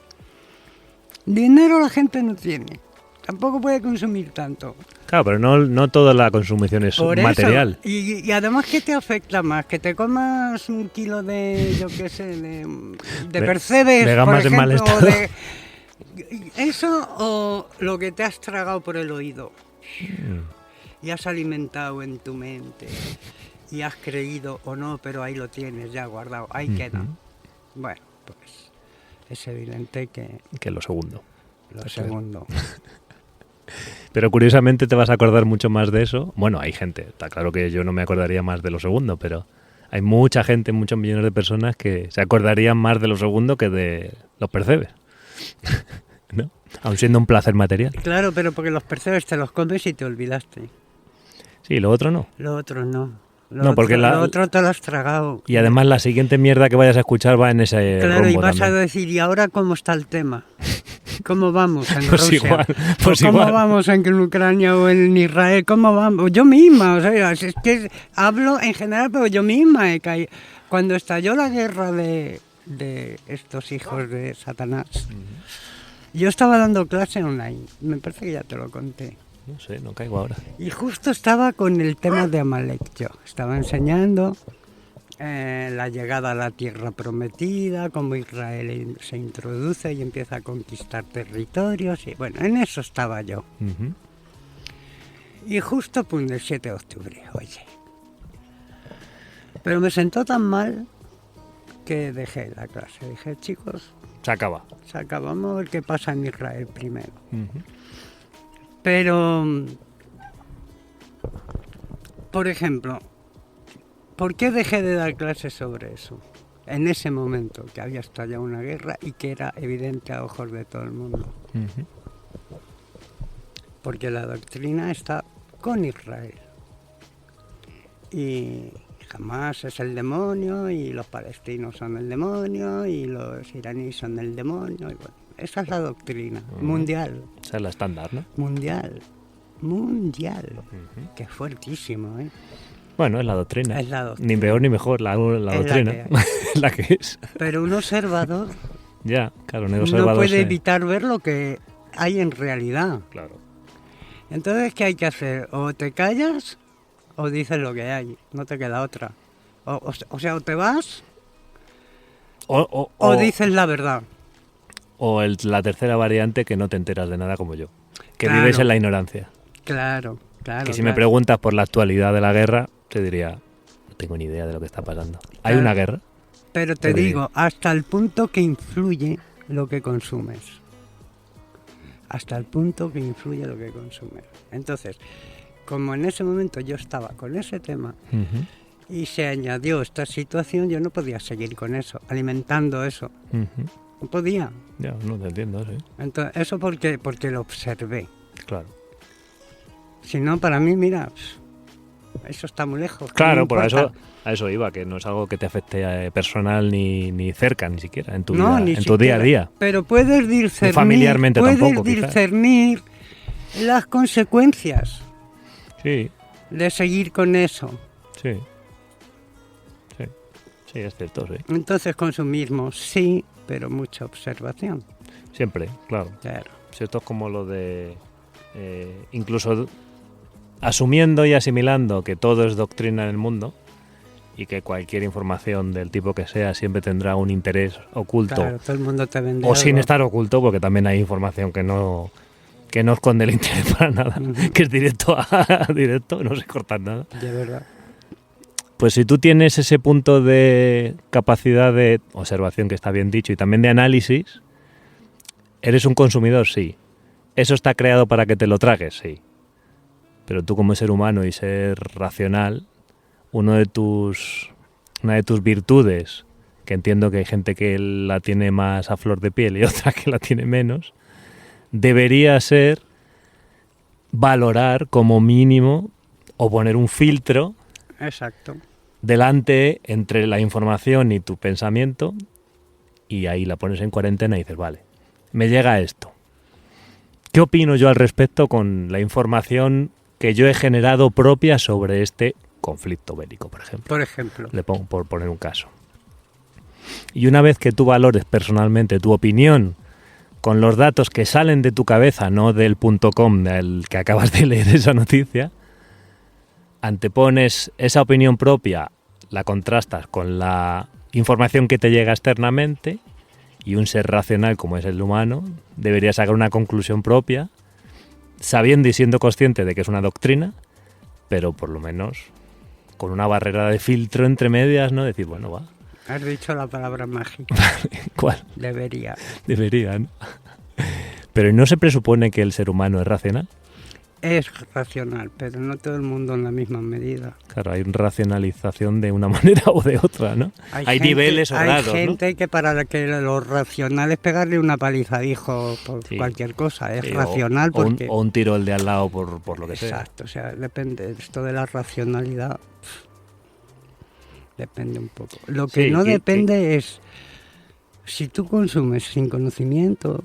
dinero la gente no tiene. Tampoco puede consumir tanto. Claro, pero no toda la consumición es por material. Eso, y además, ¿qué te afecta más? Que te comas un kilo de, yo qué sé, de percebes, por ejemplo, mal estado. ¿Eso o lo que te has tragado por el oído? Y has alimentado en tu mente. Y has creído o no, pero ahí lo tienes ya guardado, ahí queda. Bueno, pues es evidente que lo segundo. Lo segundo. Pero curiosamente te vas a acordar mucho más de eso. Bueno, hay gente, está claro que yo no me acordaría más de lo segundo, pero hay mucha gente, muchos millones de personas que se acordarían más de lo segundo que de los percebes. ¿No? Aun siendo un placer material. Claro, pero porque los percebes te los comes y te olvidaste. Sí, lo otro no. Lo otro no. Lo otro te lo has tragado. Y además la siguiente mierda que vayas a escuchar va en ese claro, y vas también. A decir, ¿y ahora cómo está el tema? ¿Cómo vamos en pues Rusia? Igual, ¿Cómo vamos en Ucrania o en Israel? ¿Cómo vamos? Yo misma, o sea, es que hablo en general, pero yo misma he caído. Cuando estalló la guerra de estos hijos de Satanás, yo estaba dando clase online, me parece que ya te lo conté. No sé, no caigo ahora. Y justo estaba con el tema de Amalek yo. Estaba enseñando la llegada a la tierra prometida, cómo Israel se introduce y empieza a conquistar territorios. Y bueno, en eso estaba yo. Y justo el 7 de octubre, oye. Pero me sentó tan mal que dejé la clase. Dije, chicos, se acaba. Vamos a ver qué pasa en Israel primero. Pero, por ejemplo, ¿por qué dejé de dar clases sobre eso? En ese momento, que había estallado una guerra y que era evidente a ojos de todo el mundo. Porque la doctrina está con Israel. Y Hamás es el demonio, y los palestinos son el demonio, y los iraníes son el demonio. Y bueno, esa es la doctrina mundial. Esa es la estándar, ¿no? Mundial. Que es fuertísimo, ¿eh? Bueno, es la doctrina. Es la doctrina. Ni peor ni mejor, la doctrina. Es la que es. Pero un observador ya, claro, un observador no puede evitar ver lo que hay en realidad. Claro. Entonces, ¿qué hay que hacer? O te callas o dices lo que hay. No te queda otra. O sea, o te vas o dices la verdad. O la tercera variante, que no te enteras de nada como yo. Que claro, vives en la ignorancia. Claro. Que si me preguntas por la actualidad de la guerra, te diría, no tengo ni idea de lo que está pasando. Claro. ¿Hay una guerra? Pero te digo, hasta el punto que influye lo que consumes. Hasta el punto que influye lo que consumes. Entonces, como en ese momento yo estaba con ese tema y se añadió esta situación, yo no podía seguir con eso, alimentando eso. No podía. Ya, no te entiendo, sí. Entonces, eso porque lo observé. Claro. Si no, para mí, mira, eso está muy lejos. Claro, por eso a eso iba, que no es algo que te afecte personal ni cerca, ni siquiera, en tu vida, en tu día a día. Pero puedes discernir, familiarmente tampoco, discernir las consecuencias de seguir con eso. Sí, es cierto, sí. Entonces, consumismo, sí, pero mucha observación. Siempre, claro. Si esto es como lo de... incluso asumiendo y asimilando que todo es doctrina en el mundo y que cualquier información del tipo que sea siempre tendrá un interés oculto. Claro, todo el mundo te vende o algo. Sin estar oculto, porque también hay información que no que no esconde el interés para nada, que es directo a directo, no se corta nada. De verdad. Pues si tú tienes ese punto de capacidad de observación, que está bien dicho, y también de análisis, ¿eres un consumidor? Sí. ¿Eso está creado para que te lo tragues? Sí. Pero tú como ser humano y ser racional, una de tus virtudes, que entiendo que hay gente que la tiene más a flor de piel y otra que la tiene menos, debería ser valorar como mínimo o poner un filtro. Exacto. Delante entre la información y tu pensamiento, y ahí la pones en cuarentena y dices, vale, me llega esto. ¿Qué opino yo al respecto con la información que yo he generado propia sobre este conflicto bélico, por ejemplo? Por ejemplo. Le pongo por poner un caso. Y una vez que tú valores personalmente tu opinión con los datos que salen de tu cabeza, no del .com del que acabas de leer esa noticia, antepones esa opinión propia, la contrastas con la información que te llega externamente, y un ser racional como es el humano debería sacar una conclusión propia, sabiendo y siendo consciente de que es una doctrina, pero por lo menos con una barrera de filtro entre medias, ¿no? Decir, bueno, va. Has dicho la palabra mágica. ¿Cuál? Debería. Debería, ¿no? Pero ¿no se presupone que el ser humano es racional? Es racional, pero no todo el mundo en la misma medida. Claro, hay racionalización de una manera o de otra, ¿no? Hay niveles o grados, ¿no? Hay gente que para que lo racional es pegarle una paliza, dijo, por cualquier cosa. Es racional porque... O un tiro el de al lado por lo que sea. Exacto, o sea, depende. Esto de la racionalidad depende un poco. Lo que no depende es... Si tú consumes sin conocimiento...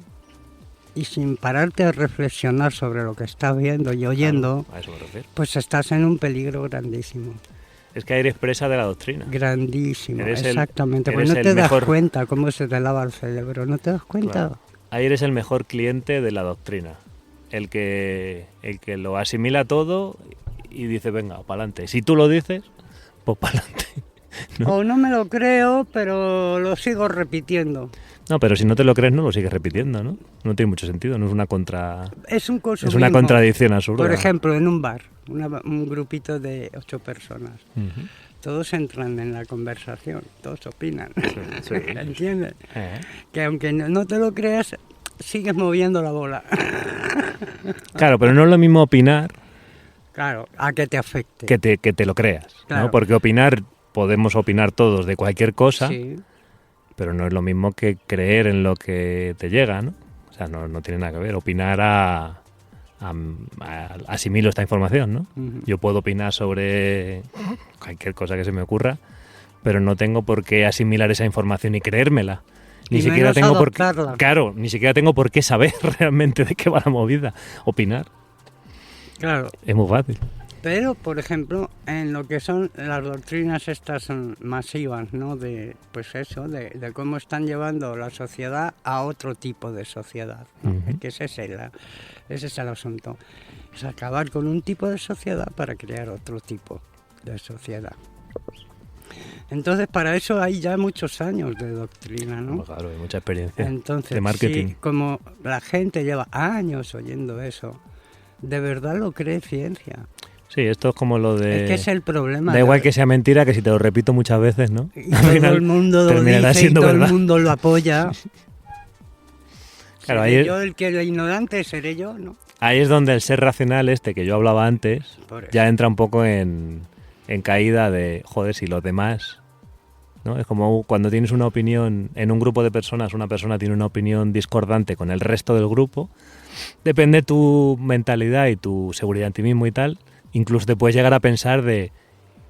y sin pararte a reflexionar sobre lo que estás viendo y oyendo, claro, a eso me refiero. Pues estás en un peligro grandísimo. Es que ahí eres presa de la doctrina. Grandísimo, exactamente. Pues no te das cuenta cómo se te lava el cerebro, ¿no te das cuenta? Claro. Ahí eres el mejor cliente de la doctrina. El que lo asimila todo y dice, venga, para adelante. Si tú lo dices, pues para adelante. ¿No? O no me lo creo, pero lo sigo repitiendo. No, pero si no te lo crees, no lo sigues repitiendo, ¿no? No tiene mucho sentido, no es una Es un consumismo. Es una contradicción absurda. Por ejemplo, en un bar, un grupito de 8 personas. Uh-huh. Todos entran en la conversación, todos opinan. Sí. ¿Entiendes? Que aunque no te lo creas, sigues moviendo la bola. Claro, pero no es lo mismo opinar... Claro, a que te afecte. Que te lo creas, claro. ¿No? Porque podemos opinar todos de cualquier cosa... Sí. Pero no es lo mismo que creer en lo que te llega, ¿no? O sea, no tiene nada que ver. Opinar asimilo esta información, ¿no? Uh-huh. Yo puedo opinar sobre cualquier cosa que se me ocurra, pero no tengo por qué asimilar esa información y creérmela. Ni siquiera tengo por qué, claro, ni siquiera tengo por qué saber realmente de qué va la movida. Opinar. Claro. Es muy fácil. Pero, por ejemplo, en lo que son las doctrinas estas masivas, ¿no? De cómo están llevando la sociedad a otro tipo de sociedad, ¿no? Uh-huh. Que ese es el asunto. Es acabar con un tipo de sociedad para crear otro tipo de sociedad. Entonces, para eso hay ya muchos años de doctrina, ¿no? Claro, hay mucha experiencia. Entonces, de marketing. Sí, como la gente lleva años oyendo eso, ¿de verdad lo cree ciencia? Sí, esto es como lo de... Es que es el problema. Da igual que sea mentira, que si te lo repito muchas veces, ¿no? Y todo el mundo lo dice y todo el mundo lo apoya. Claro, ahí el ignorante seré yo, ¿no? Ahí es donde el ser racional que yo hablaba antes ya entra un poco en caída de, joder, si los demás... ¿no? Es como cuando tienes una opinión en un grupo de personas, una persona tiene una opinión discordante con el resto del grupo, depende de tu mentalidad y tu seguridad en ti mismo y tal... Incluso te puedes llegar a pensar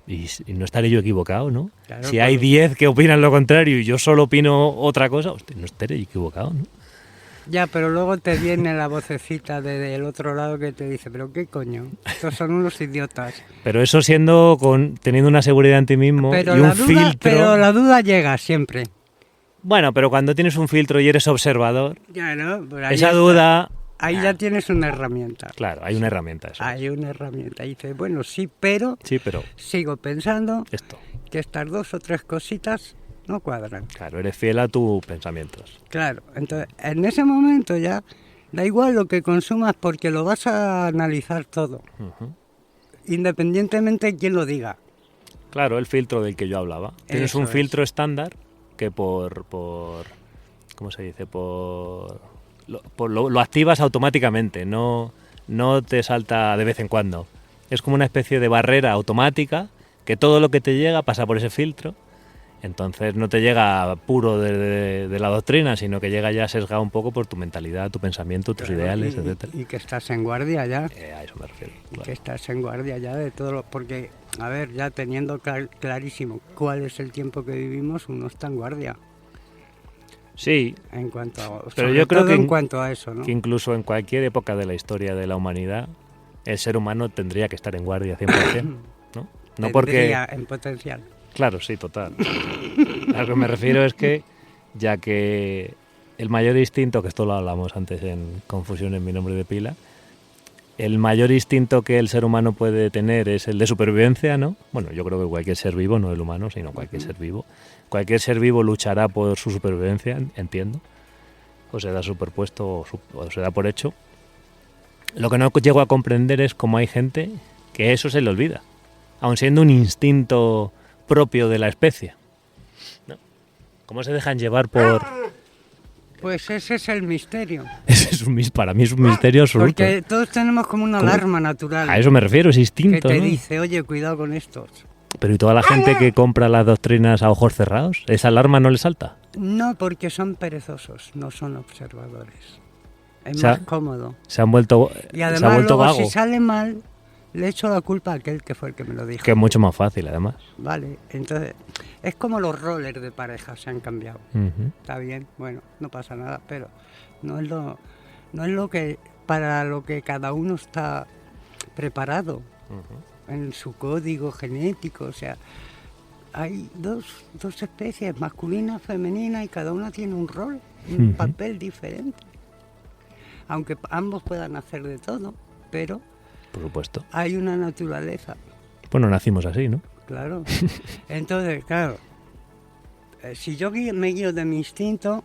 y no estaré yo equivocado, ¿no? Claro, si hay 10 que opinan lo contrario y yo solo opino otra cosa, hostia, no estaré equivocado, ¿no? Ya, pero luego te viene la vocecita del otro lado que te dice, pero ¿qué coño? Estos son unos idiotas. Pero eso teniendo una seguridad en ti mismo pero y un filtro... Pero la duda llega siempre. Bueno, pero cuando tienes un filtro y eres observador, ya, ¿no? Esa duda... Ahí ya tienes una herramienta. Claro, hay una herramienta. Eso. Hay una herramienta. Y dices, bueno, sí, pero sigo pensando que estas 2 o 3 cositas no cuadran. Claro, eres fiel a tus pensamientos. Claro, entonces en ese momento ya Da igual lo que consumas porque lo vas a analizar todo, independientemente de quién lo diga. Claro, el filtro del que yo hablaba. Tienes Eso un es. filtro estándar que por ¿cómo se dice? Lo activas automáticamente, no te salta de vez en cuando. Es como una especie de barrera automática que todo lo que te llega pasa por ese filtro. Entonces no te llega puro de la doctrina, sino que llega ya sesgado un poco por tu mentalidad, tu pensamiento, tus ideales, etcétera. Y que estás en guardia ya. A eso me refiero. Y Claro. que estás en guardia ya de todo porque, a ver, ya teniendo clarísimo cuál es el tiempo que vivimos, uno está en guardia. Sí, En cuanto a, pero sobre yo creo todo que en cuanto a eso, ¿no? que incluso en cualquier época de la historia de la humanidad, el ser humano tendría que estar en guardia 100%, ¿no? No porque... Tendría en potencial. Claro, sí, total. A lo que me refiero es que, ya que el mayor instinto, que esto lo hablamos antes en Confusión en mi nombre de pila, el mayor instinto que el ser humano puede tener es el de supervivencia, ¿no? Bueno, yo creo que cualquier ser vivo, no el humano, sino cualquier ser vivo. Cualquier ser vivo luchará por su supervivencia, entiendo. O se da superpuesto o se da por hecho. Lo que no llego a comprender es cómo hay gente que eso se le olvida, aun siendo un instinto propio de la especie, ¿no? ¿Cómo se dejan llevar por...? Pues ese es el misterio. Para mí es un misterio absoluto. Porque todos tenemos como una alarma natural. A eso me refiero, es que instinto, te ¿no? dice, oye, cuidado con estos. Pero ¿y toda la gente que compra las doctrinas a ojos cerrados? ¿Esa alarma no le salta? No, porque son perezosos, no son observadores. Es O sea, más cómodo. Se han vuelto, Y se ha además vuelto luego vago. si sale mal, le echo la culpa a aquel que fue el que me lo dijo. Que es mucho más fácil, además. Vale, entonces, es como los rollers de pareja se han cambiado. Ujú. Está bien, bueno, no pasa nada, pero no es lo que, para lo que cada uno está preparado en su código genético, o sea, hay dos especies, masculina, femenina, y cada una tiene un rol, un Ujú. papel diferente. Aunque ambos puedan hacer de todo, pero Por supuesto. hay una naturaleza, Bueno, nacimos así, ¿no? claro. Entonces, claro, si yo me guío de mi instinto,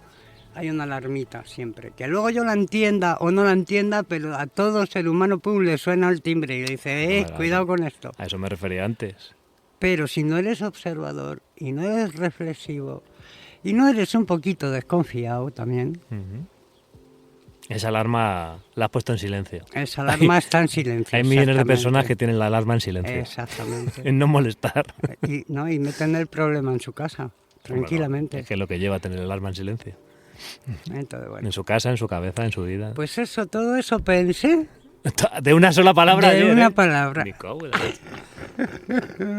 hay una alarmita siempre. Que luego yo la entienda o no la entienda, pero a todo ser humano, pum, le suena el timbre y le dice, Vale, cuidado con esto. A eso me refería antes. Pero si no eres observador y no eres reflexivo y no eres un poquito desconfiado también, Ujú. Esa alarma la has puesto en silencio. esa alarma está en silencio. Hay millones de exactamente. personas que tienen la alarma en silencio. Exactamente. En no molestar. Y meten el problema en su casa, tranquilamente. Bueno, es que es lo que lleva a tener el alarma en silencio. Entonces, bueno. En su casa, en su cabeza, en su vida. Pues eso, todo eso pensé De una sola palabra. de ayer, una ¿eh? palabra. Me cago en la leche.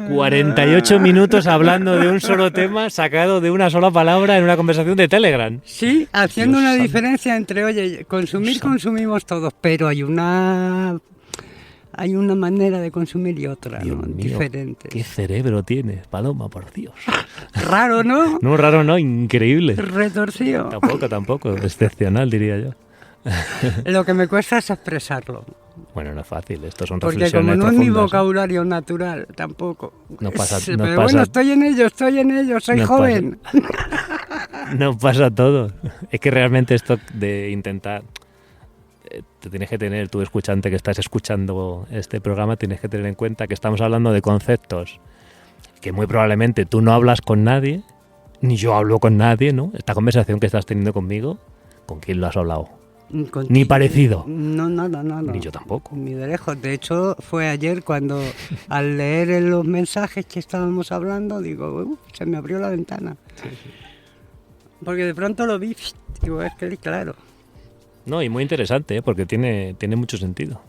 48 minutos hablando de un solo tema sacado de una sola palabra en una conversación de Telegram. Sí, haciendo Dios una santo. diferencia entre, oye, consumir Dios santo. consumimos todos, pero hay una manera de consumir y otra, Dios ¿no? mío, Diferente. ¿qué cerebro tienes, Paloma, por Dios? Raro, ¿no? No, raro no, increíble. Retorcido. Tampoco, excepcional diría yo. Lo que me cuesta es expresarlo, Bueno, no es fácil, estos son porque reflexiones como no es mi profundas, ¿eh? vocabulario natural, tampoco. No pasa- Pero no bueno, pasa- estoy en ello, soy no joven. No pasa todo. Es que realmente esto de intentar... Te tienes que tener, tú escuchante que estás escuchando este programa, tienes que tener en cuenta que estamos hablando de conceptos que muy probablemente tú no hablas con nadie, ni yo hablo con nadie, ¿no? Esta conversación que estás teniendo conmigo, ¿con quién lo has hablado? Contigo. Ni parecido. No. Ni yo tampoco. Ni de lejos. De hecho, fue ayer cuando al leer los mensajes que estábamos hablando, digo, se me abrió la ventana. Porque de pronto lo vi, digo, es que claro. No, y muy interesante, ¿eh? Porque tiene mucho sentido.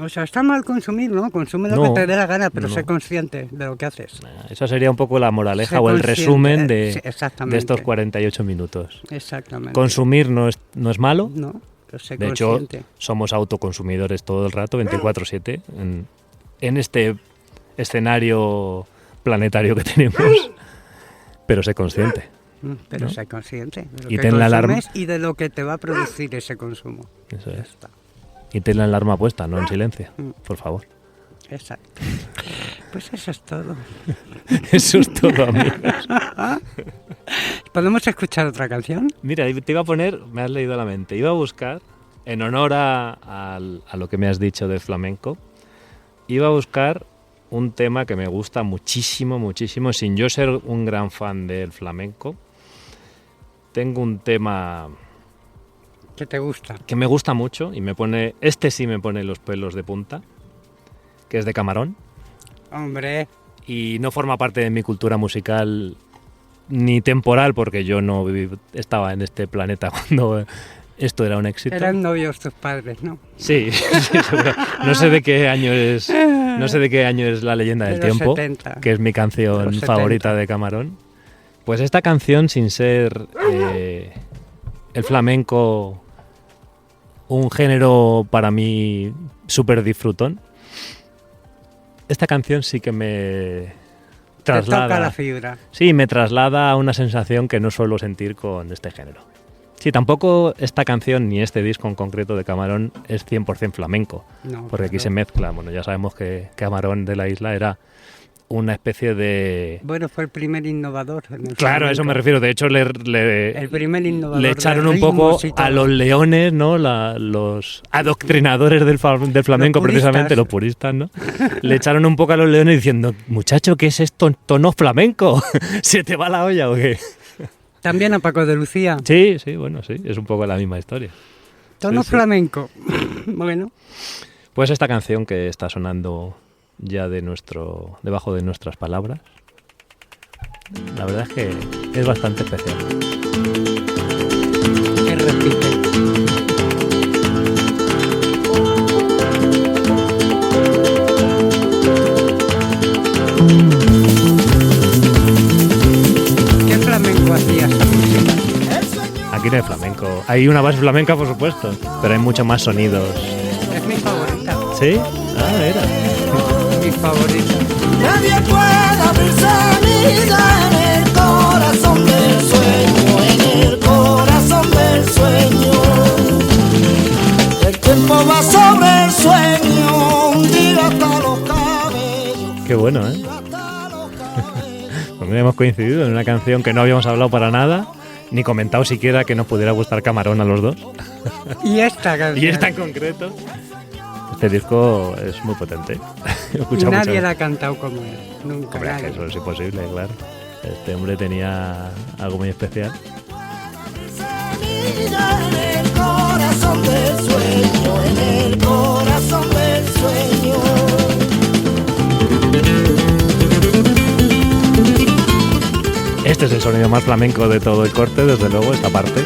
O sea, está mal consumir, ¿no? Consume lo No, que te dé la gana, pero no. sé consciente de lo que haces. Esa sería un poco la moraleja Sé o el consciente, resumen sí, de exactamente. estos 48 minutos. Exactamente. Consumir no es malo. No, pero sé De hecho, consciente. somos autoconsumidores todo el rato, 24/7, en este escenario planetario que tenemos. Pero sé consciente. Pero ¿no? sé consciente de lo Y que ten la alarma. consumes y de lo que te va a producir ese consumo. Eso Ya es. está. Y ten la alarma puesta, no en silencio, por favor. Exacto. Pues eso es todo. Eso es todo, amigos. ¿Podemos escuchar otra canción? Mira, te iba a poner, me has leído la mente, iba a buscar en honor a lo que me has dicho del flamenco, iba a buscar un tema que me gusta muchísimo, muchísimo, sin yo ser un gran fan del flamenco. Tengo un tema ¿Qué te gusta? que me gusta mucho y sí me pone los pelos de punta, que es de Camarón. Hombre, Y no forma parte de mi cultura musical ni temporal, porque yo no estaba en este planeta cuando esto era un éxito. eran novios tus padres, ¿no? Sí, sí, seguro. No sé de qué año es La leyenda del De los tiempo, 70. que es mi canción De los 70. favorita de Camarón. Pues esta canción, sin ser el flamenco un género para mí súper disfrutón, esta canción sí que me Te toca traslada. la fibra. Sí, me traslada a una sensación que no suelo sentir con este género. Sí, tampoco esta canción ni este disco en concreto de Camarón es 100% flamenco, No, porque aquí claro. se mezcla. Bueno, ya sabemos que Camarón de la Isla era una especie de... Bueno, fue el primer innovador en el Claro, a eso flamenco. me refiero. De hecho, El primer innovador le de echaron un poco ritmos y todo. a los leones, ¿no? Los adoctrinadores del flamenco, Los puristas. precisamente, los puristas, ¿no? Le echaron un poco a los leones diciendo, muchacho, ¿qué es esto? ¿Tono flamenco? ¿Se te va la olla o qué? También a Paco de Lucía. Sí, sí, bueno, sí, es un poco la misma historia. Tono sí. flamenco. Bueno, Pues esta canción que está sonando ya debajo de nuestras palabras, la verdad es que es bastante especial. que repite. ¿Qué flamenco hacía esa música? Aquí no hay flamenco. Hay una base flamenca, por supuesto, pero hay mucho más sonidos. Es mi favorita. ¿Sí? Ah, mira. Mi favorita. Nadie puede abrirse vida en el corazón del sueño, en el corazón del sueño. El tiempo va sobre el sueño, hundido hasta los cabellos. Qué bueno, ¿eh? Pues mira, hemos coincidido en una canción que no habíamos hablado para nada, ni comentado siquiera que nos pudiera gustar Camarón a los dos. Y esta canción. Y esta en concreto. Este disco es muy potente. Y Escucha nadie mucho. la ha cantado como él. Nunca. Hombre, es nadie. que eso es imposible, claro. Este hombre tenía algo muy especial. Semilla en el corazón del sueño, en el corazón del sueño. Este es el sonido más flamenco de todo el corte, desde luego, esta parte.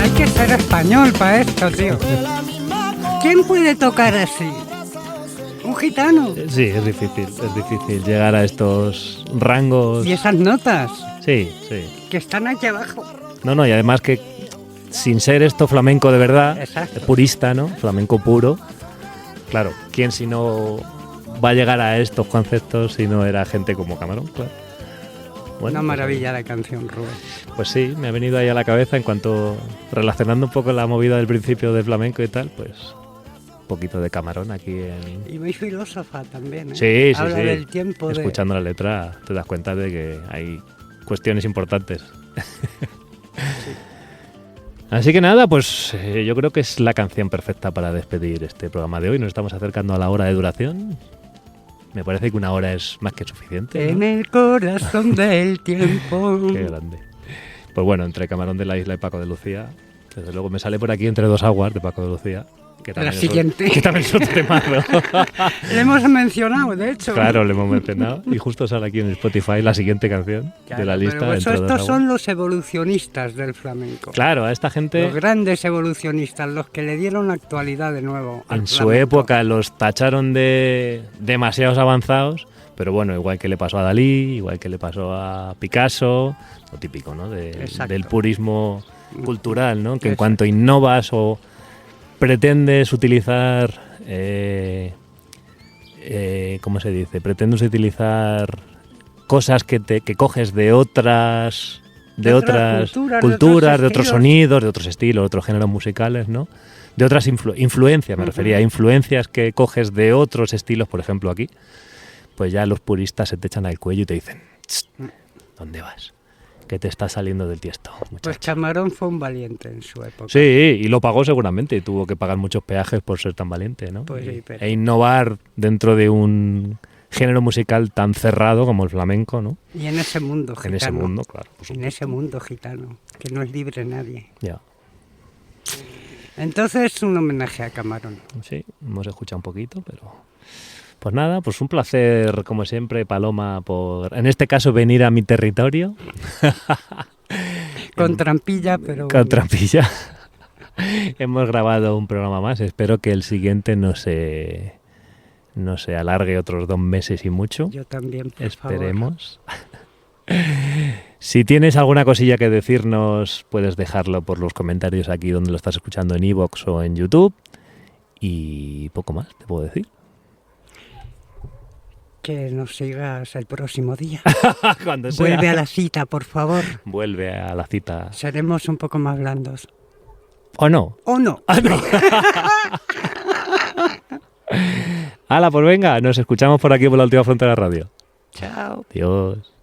Hay que ser español para esto, tío. ¿Quién puede tocar así? Un gitano. Sí, es difícil llegar a estos rangos. Y esas notas Sí, sí. que están aquí abajo. No, y además que sin ser esto flamenco de verdad, Exacto. purista, ¿no? Flamenco puro. Claro, ¿quién si no va a llegar a estos conceptos si no era gente como Camarón? Claro. Bueno, Una pues, maravilla de canción, Rubén. Pues sí, me ha venido ahí a la cabeza en cuanto relacionando un poco la movida del principio del flamenco y tal, pues un poquito de Camarón aquí en... Y muy filósofa también, ¿eh? Sí, sí, Habla sí. del tiempo de... Escuchando la letra te das cuenta de que hay cuestiones importantes. Así que nada, pues yo creo que es la canción perfecta para despedir este programa de hoy. Nos estamos acercando a la hora de duración. Me parece que una hora es más que suficiente, En ¿no? el corazón del tiempo. Qué grande. Pues bueno, entre Camarón de la Isla y Paco de Lucía, desde luego me sale por aquí Entre dos aguas de Paco de Lucía. Que La también siguiente. que también es otro temazo. Le hemos mencionado, de hecho. Claro, le hemos mencionado. Y justo sale aquí en Spotify la siguiente canción Claro, de la lista. pero Entre dos estos aguas. son los evolucionistas del flamenco. Claro, a esta gente Los grandes evolucionistas, los que le dieron actualidad de nuevo. al en su flamenco. época los tacharon de demasiados avanzados, pero bueno, igual que le pasó a Dalí, igual que le pasó a Picasso, lo típico, ¿no? Exacto. Del purismo cultural, ¿no? Que en Exacto. cuanto innovas o pretendes utilizar, ¿cómo se dice? Pretendes utilizar cosas que coges de otras De otras culturas, de otros de otros estilos. sonidos, de otros estilos, de otros géneros musicales, ¿no? de otras influencias, me refería a influencias que coges de otros estilos, por ejemplo aquí, pues ya los puristas se te echan al cuello y te dicen, ¿dónde vas? Que te está saliendo del Tiesto, muchacho. Pues Camarón fue un valiente en su época. Sí, y lo pagó seguramente, y tuvo que pagar muchos peajes por ser tan valiente, ¿no? Pues sí, pero... E innovar dentro de un género musical tan cerrado como el flamenco, ¿no? Y en ese mundo gitano. En ese mundo, claro. En ese mundo gitano, que no es libre nadie. Ya. Entonces, un homenaje a Camarón. Sí, hemos escuchado un poquito, pero... Pues nada, pues un placer, como siempre, Paloma, por, en este caso, venir a mi territorio. Con trampilla, pero... Con trampilla. Hemos grabado un programa más. Espero que el siguiente no se alargue otros 2 meses y mucho. Yo también, por Esperemos. Si tienes alguna cosilla que decirnos, puedes dejarlo por los comentarios aquí donde lo estás escuchando, en iVoox o en YouTube. Y poco más te puedo decir. Que nos sigas el próximo día. Cuando sea. Vuelve a la cita, por favor. Vuelve a la cita. Seremos un poco más blandos. ¿O no? ¿O no? Ah, no. Hala, pues venga, nos escuchamos por aquí por la Última Frontera Radio. Chao. Adiós.